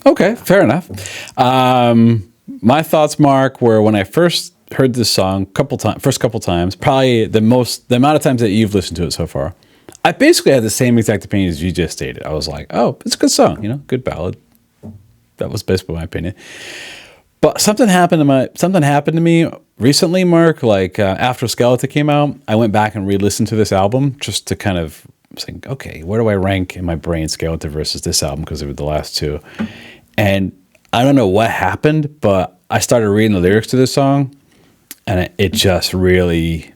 Okay, fair enough. My thoughts, Mark, were when I first heard this song first couple times, probably the amount of times that you've listened to it so far. I basically had the same exact opinion as you just stated. I was like, oh, it's a good song, good ballad. That was basically my opinion. But something happened to me recently, Mark. Like after Skeleton came out, I went back and re-listened to this album just to kind of think, okay, where do I rank in my brain Skeleton versus this album because they were the last two. And I don't know what happened, but I started reading the lyrics to this song, and it just went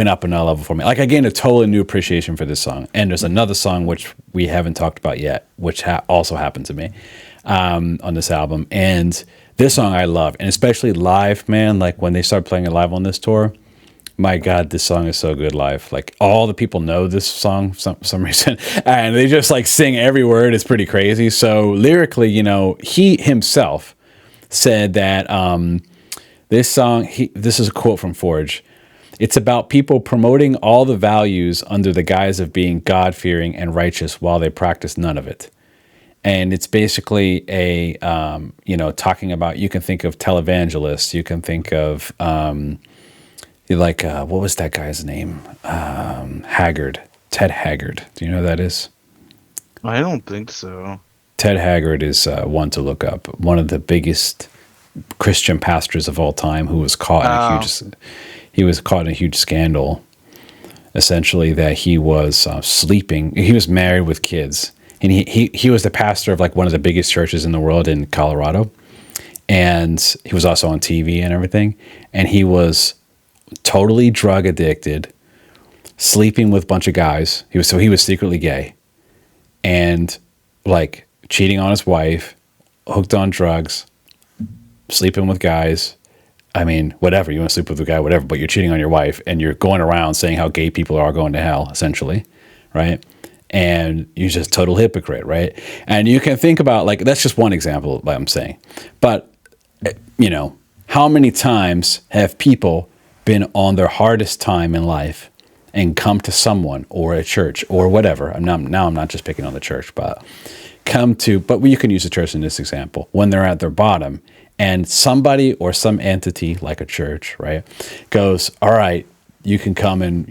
up another level for me. Like I gained a totally new appreciation for this song. And there's another song which we haven't talked about yet, which also happened to me on this album. And this song I love, and especially live, man. Like when they start playing it live on this tour, my God, this song is so good live. Like all the people know this song for some reason, and they just like sing every word. It's pretty crazy. So lyrically, he himself said that this song. This is a quote from Forge. It's about people promoting all the values under the guise of being God-fearing and righteous while they practice none of it. And it's basically talking about, you can think of televangelists, you can think of, what was that guy's name? Haggard, Ted Haggard. Do you know who that is? I don't think so. Ted Haggard is one to look up. One of the biggest Christian pastors of all time who was caught in a huge scandal, essentially that he was sleeping. He was married with kids, and he was the pastor of like one of the biggest churches in the world in Colorado, and he was also on TV and everything, and he was totally drug addicted, sleeping with a bunch of guys. He was secretly gay, and like cheating on his wife, hooked on drugs, sleeping with guys. I mean, whatever, you want to sleep with a guy, whatever, but you're cheating on your wife and you're going around saying how gay people are going to hell, essentially, right? And you're just total hypocrite, right? And you can think about, like, that's just one example of what I'm saying. But, how many times have people been on their hardest time in life and come to someone or a church or whatever? I'm not just picking on the church, but you can use the church in this example, when they're at their bottom, and somebody or some entity like a church, right, goes, all right, you can come and,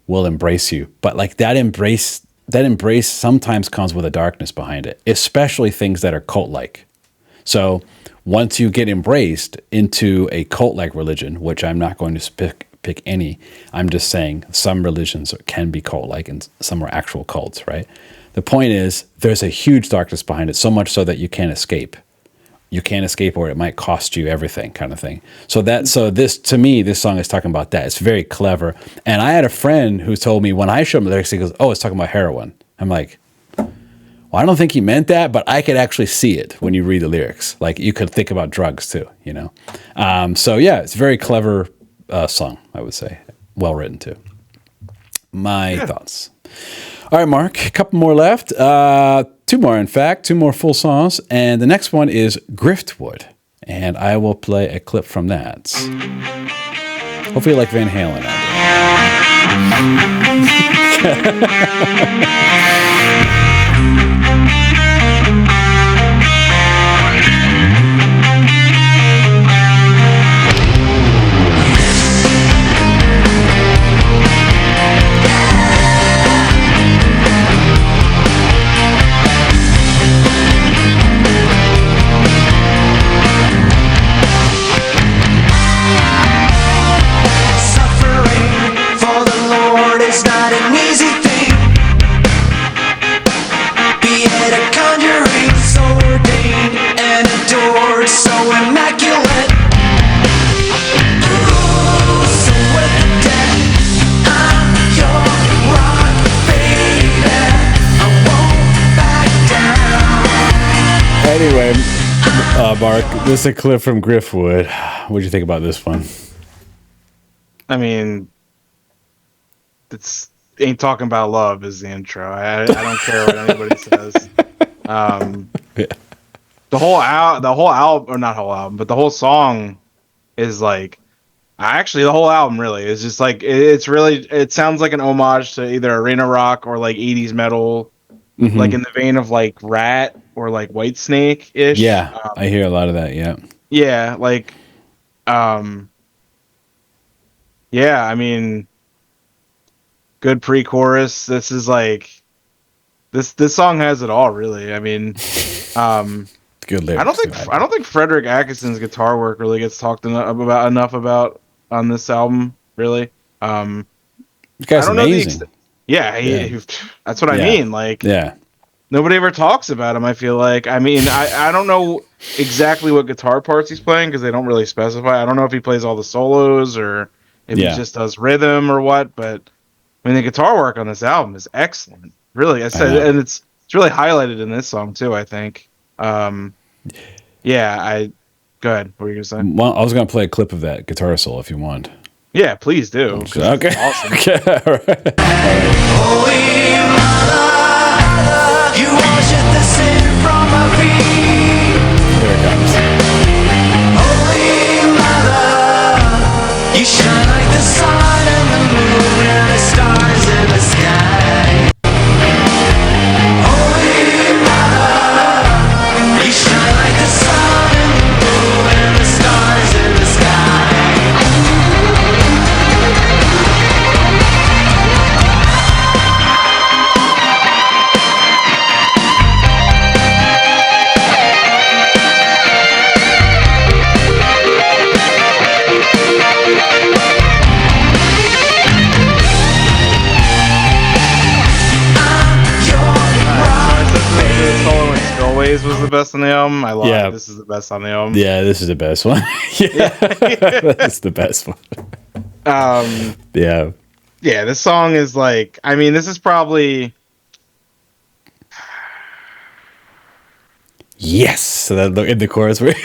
we'll embrace you. But like that embrace sometimes comes with a darkness behind it, especially things that are cult-like. So once you get embraced into a cult-like religion, which I'm not going to pick any, I'm just saying some religions can be cult-like and some are actual cults, right? The point is there's a huge darkness behind it, so much so that you can't escape. You can't escape, or it might cost you everything, kind of thing. So this, to me, this song is talking about that. It's very clever. And I had a friend who told me when I showed him the lyrics, he goes, "Oh, it's talking about heroin." I'm like, well, I don't think he meant that, but I could actually see it when you read the lyrics. Like you could think about drugs too, So yeah, it's a very clever song, I would say. Well written too. My thoughts. All right, Mark, a couple more left. Two more, in fact, two more full songs. And the next one is Griftwood. And I will play a clip from that. Hopefully you like Van Halen. It's not an easy thing. Be it a conjuring, so ordained and adored, so immaculate. Ooh, so with the dead, I'm your rock, baby. I won't back down. Anyway, Mark, this is a clip from Griftwood. What do you think about this one? I mean, it's ain't talking about love is the intro. I don't care what anybody says. Yeah. The whole album, or not whole album, but the whole song is like, actually the whole album really is just like, it sounds like an homage to either arena rock or like 80s metal, like in the vein of like Rat or like Whitesnake ish. Yeah, I hear a lot of that. Yeah. Yeah, like, yeah, I mean, good pre-chorus. This is like, this song has it all, really. I mean, Good lyrics. I don't think Frederick Atkinson's guitar work really gets talked enough about on this album, really. This guy's I don't know amazing. that's what I mean. Like, Yeah. nobody ever talks about him, I feel like. I mean, I don't know exactly what guitar parts he's playing because they don't really specify. I don't know if he plays all the solos or if he just does rhythm or what, but I mean, the guitar work on this album is excellent. Really, I said, and it's really highlighted in this song too, I think. Go ahead. What were you gonna say? Well, I was gonna play a clip of that guitar solo if you want. Yeah, please do. Okay. Awesome. Okay. All right. Holy Mother, you wash the sin from my feet. Here it comes. Holy Mother, you shine like the sun and the moon and the stars in the sky. Holy Mother, you shine like the sun and the moon and the stars in the sky. The solo in Spillways was the best on the album. I lied. Yeah. This is the best on the album. Yeah, this is the best one. Yeah, that's the best one. Yeah. Yeah, this song is like, I mean, this is probably, Yes. So that in the chorus where that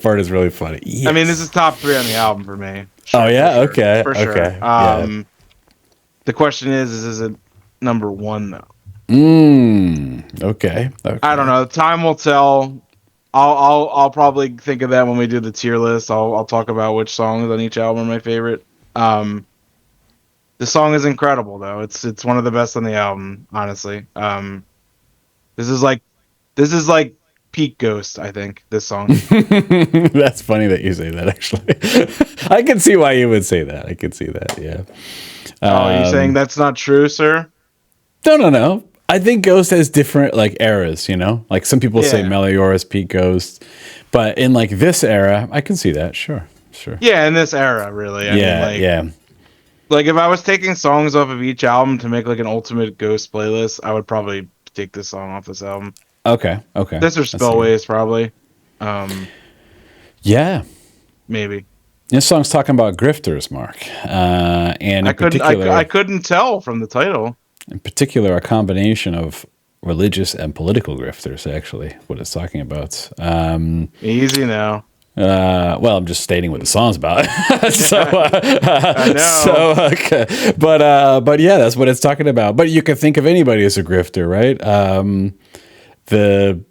part is really funny. Yes. I mean, this is top 3 on the album for me. Oh yeah, for sure, okay, for sure. okay. Yeah. The question is it number 1 though? Okay. I don't know. Time will tell. I'll probably think of that when we do the tier list. I'll talk about which songs on each album are my favorite. The song is incredible though. It's one of the best on the album, honestly. This is like peak Ghost, I think, this song. That's funny that you say that. Actually, I can see why you would say that. I can see that. Yeah. Are you saying that's not true, sir? No. I think Ghost has different like eras, you know? Like some people say Yeah. Meliora's peak Ghost, but in like this era, I can see that. Sure. Yeah, in this era, really. I mean, Yeah. Like if I was taking songs off of each album to make like an ultimate Ghost playlist, I would probably take this song off this album. Okay. This or Spillways, probably. Yeah. Maybe. This song's talking about grifters, Mark. And I couldn't tell from the title. in particular, a combination of religious and political grifters, actually, what it's talking about. Easy now. Well, I'm just stating what the song's about. I know. So, okay. But yeah, that's what it's talking about. But you can think of anybody as a grifter, right? The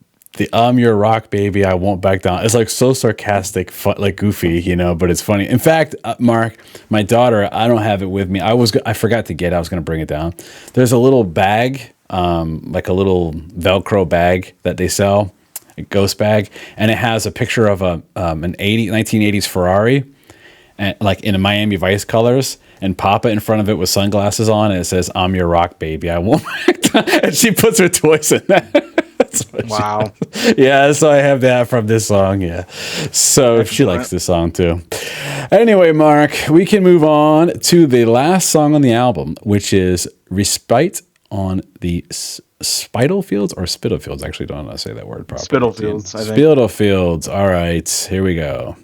I'm your rock baby, I won't back down. It's like so sarcastic, like goofy, but it's funny. In fact, Mark, my daughter, I don't have it with me. I forgot to get it. I was going to bring it down. There's a little bag, like a little Velcro bag that they sell, a ghost bag, and it has a picture of an 1980s Ferrari, and like in Miami Vice colors, and Papa in front of it with sunglasses on, and it says "I'm your rock baby, I won't back down." And she puts her toys in that. Wow. Yeah, so I have that from this song. Yeah, so she likes this song too. Anyway, Mark, we can move on to the last song on the album, which is "Respite on the Spitalfields" or Spitalfields. Actually, don't know how to say that word properly. Spitalfields, I think. Spitalfields. All right, here we go.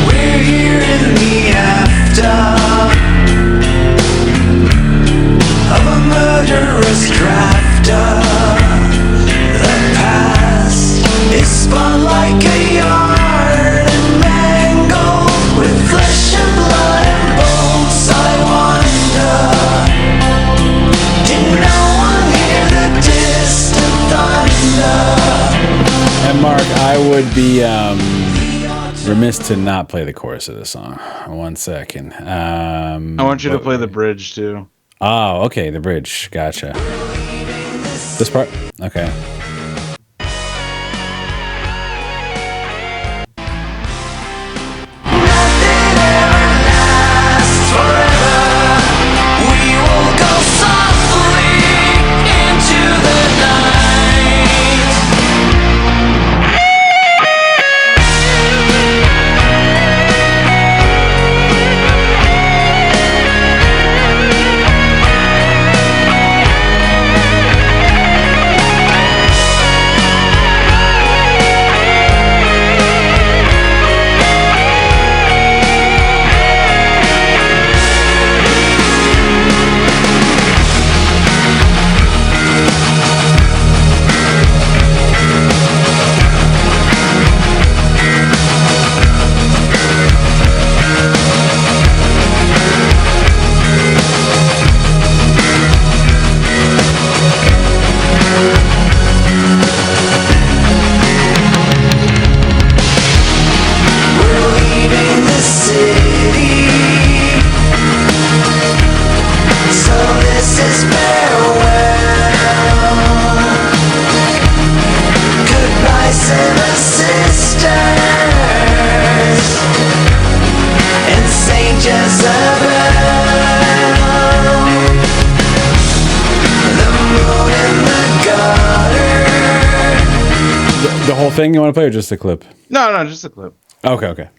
We're here in the after of a murderous crafter. The past is spun like a yarn and mangled with flesh and blood and bones. I wonder, did no one hear the distant thunder? And Mark, I would be remiss to not play the chorus of this song. 1 second. I want you to play the bridge too. Oh, okay, the bridge. Gotcha. This part? Okay. The whole thing you want to play, or just the clip? No, just a clip. Okay.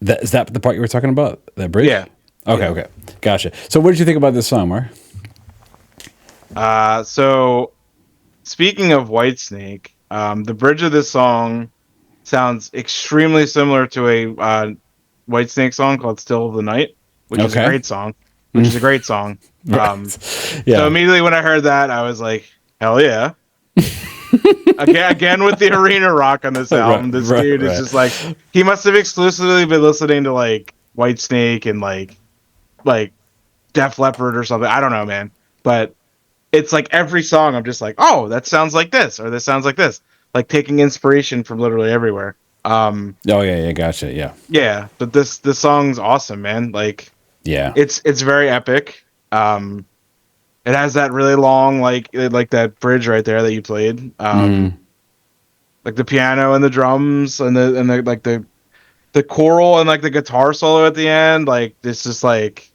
Is that the part you were talking about? That bridge? Yeah. Okay. Gotcha. So what did you think about this song, Mark? So speaking of Whitesnake, the bridge of this song sounds extremely similar to a Whitesnake song called "Still of the Night," which is a great song. Yeah. So immediately when I heard that, I was like, "Hell yeah!" again with the arena rock on this album. This dude is just like, he must have exclusively been listening to like Whitesnake and like Def Leppard or something. I don't know, man. But it's like every song I'm just like, oh, that sounds like this, or this sounds like this. Like taking inspiration from literally everywhere. Oh yeah, gotcha. Yeah, but this song's awesome, man. Like, yeah, it's very epic. It has that really long like that bridge right there that you played. Like the piano and the drums and the like the choral and like the guitar solo at the end. Like this is like,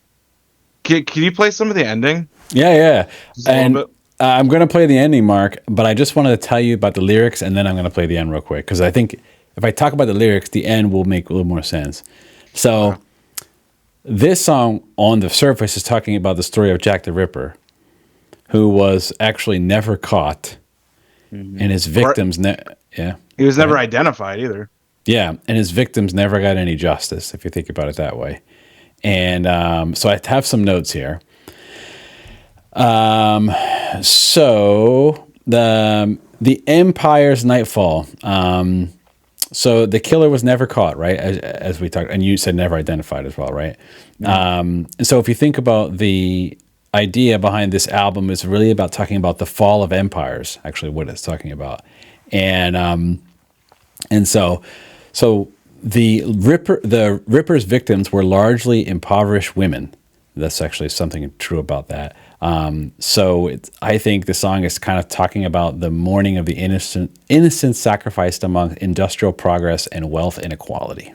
can you play some of the ending? Yeah. Just a And little bit? I'm going to play the ending, Mark, but I just wanted to tell you about the lyrics, and then I'm going to play the end real quick, because I think if I talk about the lyrics, the end will make a little more sense. So this song on the surface is talking about the story of Jack the Ripper, who was actually never caught, and his victims, He was never identified either. yeah, and his victims never got any justice, if you think about it that way. And so I have some notes here. So the Empire's Nightfall. So the killer was never caught, right? As we talked, and you said never identified as well, right? And so if you think about the idea behind this album, is really about talking about the fall of empires. Actually, what it's talking about, and so the Ripper's victims were largely impoverished women. That's actually something true about that. I think the song is kind of talking about the mourning of the innocent sacrificed among industrial progress and wealth inequality.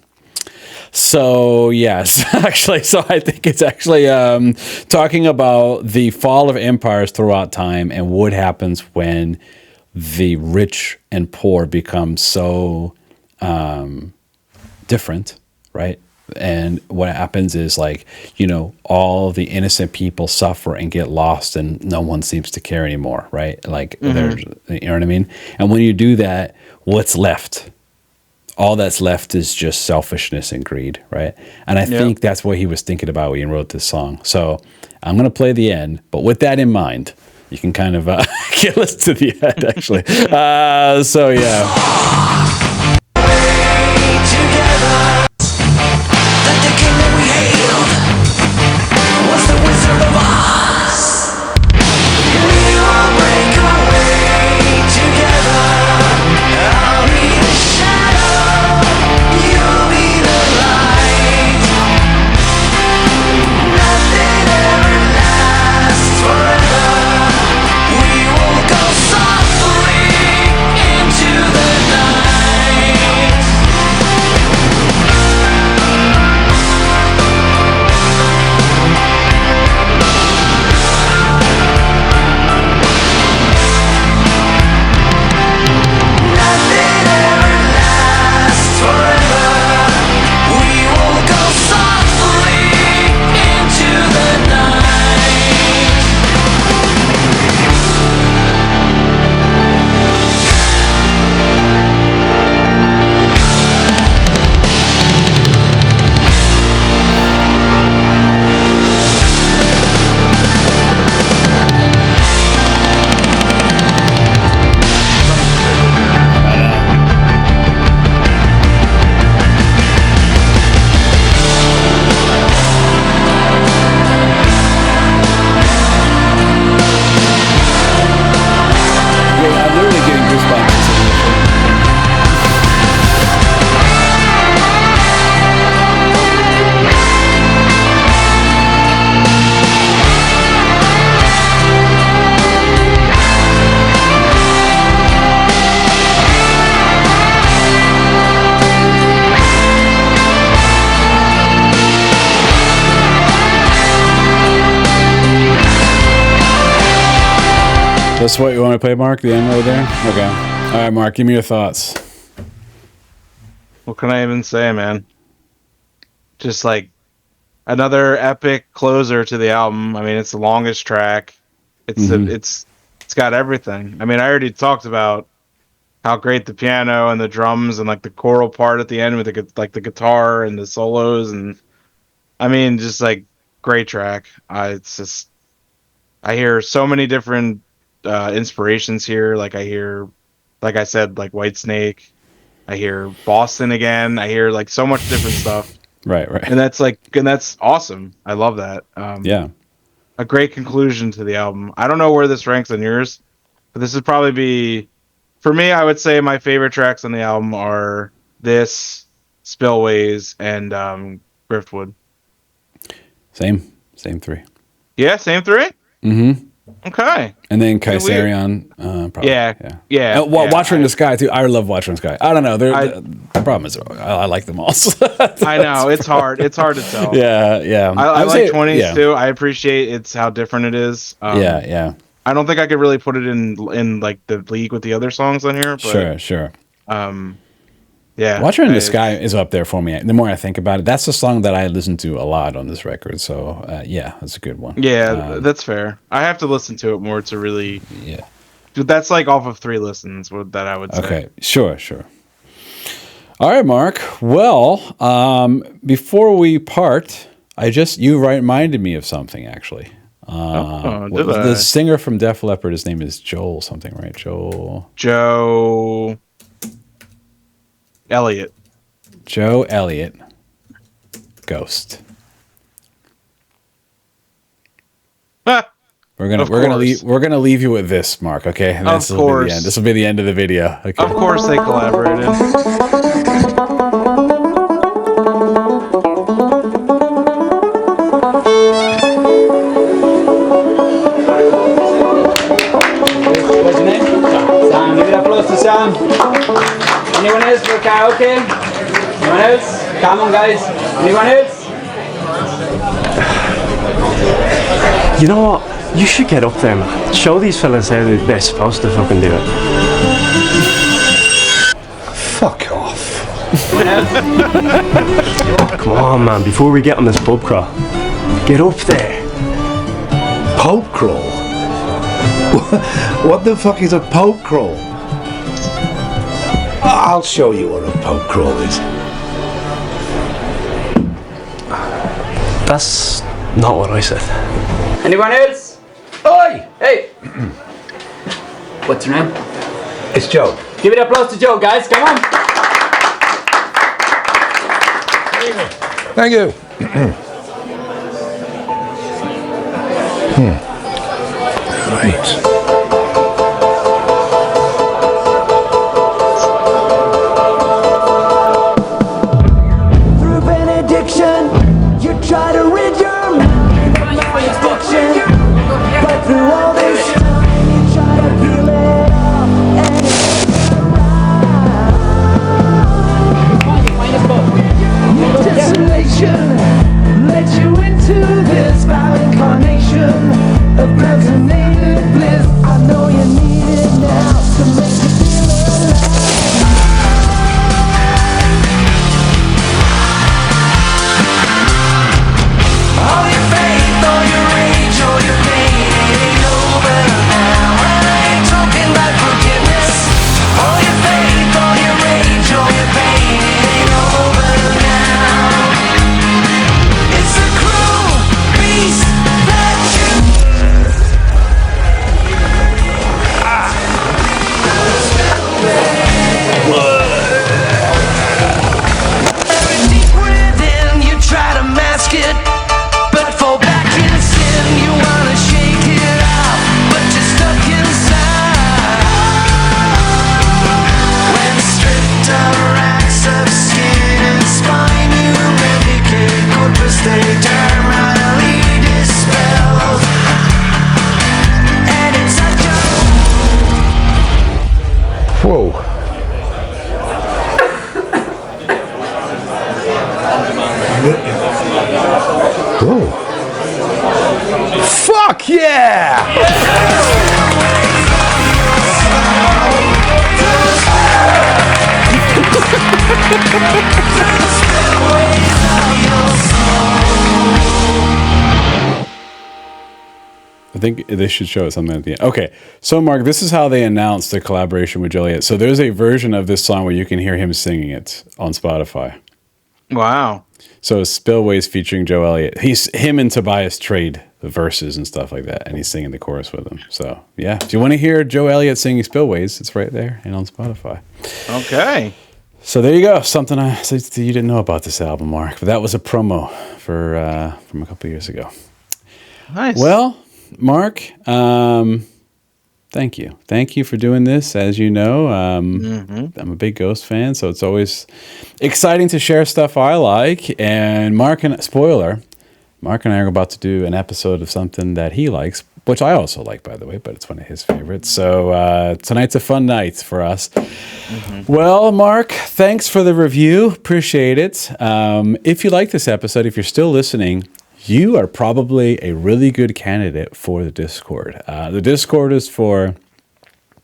So yes, actually, so I think it's actually talking about the fall of empires throughout time and what happens when the rich and poor become so different, right? And what happens is, like, all the innocent people suffer and get lost and no one seems to care anymore, right? Like, there's, you know what I mean? And when you do that, what's left? All that's left is just selfishness and greed, right? And I think that's what he was thinking about when he wrote this song. So I'm going to play the end, but with that in mind, you can kind of listen to the end, actually. So yeah. That's what you want to play, Mark? The end right there? Okay. All right, Mark, give me your thoughts. What can I even say, man? Just like another epic closer to the album. I mean, it's the longest track. It's got everything. I mean, I already talked about how great the piano and the drums and like the choral part at the end with the guitar and the solos, and I mean, just like great track. It's just, I hear so many different inspirations here. Like I hear, like I said, like Whitesnake. I hear Boston again. I hear like so much different stuff. Right. And that's awesome. I love that. Yeah. A great conclusion to the album. I don't know where this ranks on yours, but this would probably be, for me, I would say my favorite tracks on the album are this, Spillways, and Griftwood. Same three. Yeah, same three? Mm-hmm. Okay. And then Kaisarian, probably. Yeah. Watcher in the Sky, too. I love Watcher in the Sky. I don't know. The problem is I like them all. I know. It's hard. It's hard to tell. Yeah. I like 20s, too. I appreciate how different it is. Yeah. I don't think I could really put it in like the league with the other songs on here. But, Sure. Yeah. Watcher in the Sky is up there for me. The more I think about it, that's the song that I listen to a lot on this record. So yeah, that's a good one. Yeah, that's fair. I have to listen to it more to really. Yeah. Dude, that's like off of 3 listens that I would say. Okay. Sure. All right, Mark. Well, before we part, you reminded me of something actually. The singer from Def Leppard, his name is Joel something, right? Joe Elliott. Joe Elliott. Ghost. We're gonna leave you with this, Mark. Okay, and of course. This will be the end of the video. Okay. Of course, they collaborated. What's your name? Sam. Give it applause to Sam. Anyone else for karaoke? Anyone else? Come on, guys. Anyone else? You know what? You should get up there, man. Show these fellas how they're supposed to fucking do it. Fuck off. Come on, man. Before we get on this pub crawl, get up there. Pub crawl? What the fuck is a pub crawl? I'll show you what a pub crawl is. That's not what I said. Anyone else? Oi! Hey. What's your name? It's Joe. Give it applause to Joe, guys. Come on. Thank you. Right. Through benediction, you try to rid your mind of my addiction. But through all this time, you try to feel it all, and it's desolation led you into this foul incarnation of resonated bliss. I know you need it now to make you feel alive. All your faith, all your rage, all your pain, it ain't over now. I ain't talking about forgiveness. All your faith, all your rage, all your pain, it ain't over now. It's a cruel beast that you. Deep within, you try to mask it. But fall back in sin, you wanna shake it out, but you're stuck inside. When stripped of racks of skin and spine, you medicate corpus, they terminally dispelled. And it's such a Whoa. Whoa. Fuck yeah! I think they should show us something at the end. Okay, so Mark, this is how they announced the collaboration with Joe Elliott. So there's a version of this song where you can hear him singing it on Spotify. Wow. So it's Spillways featuring Joe Elliott. Him and Tobias trade the verses and stuff like that, and he's singing the chorus with him. So yeah, if you want to hear Joe Elliott singing Spillways, it's right there and on Spotify. Okay. So there you go. Something you didn't know about this album, Mark, but that was a promo for from a couple years ago. Nice. Well, Mark, thank you. Thank you for doing this. As you know, I'm a big Ghost fan, so it's always exciting to share stuff I like. And Mark and I are about to do an episode of something that he likes, which I also like, by the way, but it's one of his favorites. So tonight's a fun night for us. Well, Mark, thanks for the review. Appreciate it. If you like this episode, if you're still listening, you are probably a really good candidate for the Discord. The Discord is for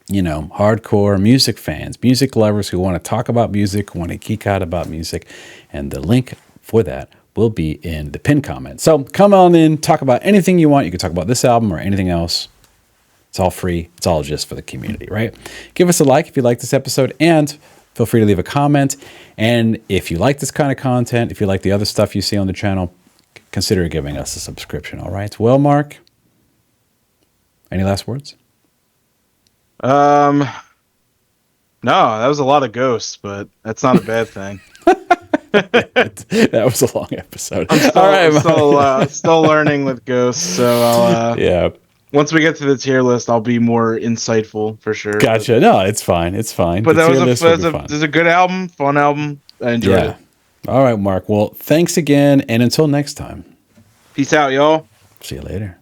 hardcore music fans, music lovers who want to talk about music, who want to geek out about music. And the link for that will be in the pinned comment. So come on in, talk about anything you want. You can talk about this album or anything else. It's all free. It's all just for the community, right? Give us a like if you like this episode, and feel free to leave a comment. And if you like this kind of content, if you like the other stuff you see on the channel, consider giving us a subscription, all right? Well, Mark, any last words? No, that was a lot of ghosts, but that's not a bad thing. That was a long episode. I'm still learning with ghosts, so I'll once we get to the tier list, I'll be more insightful for sure. Gotcha. No, it's fine. It's fine. But that was a good album, fun album. I enjoyed it. All right, Mark. Well, thanks again, and until next time. Peace out, y'all. See you later.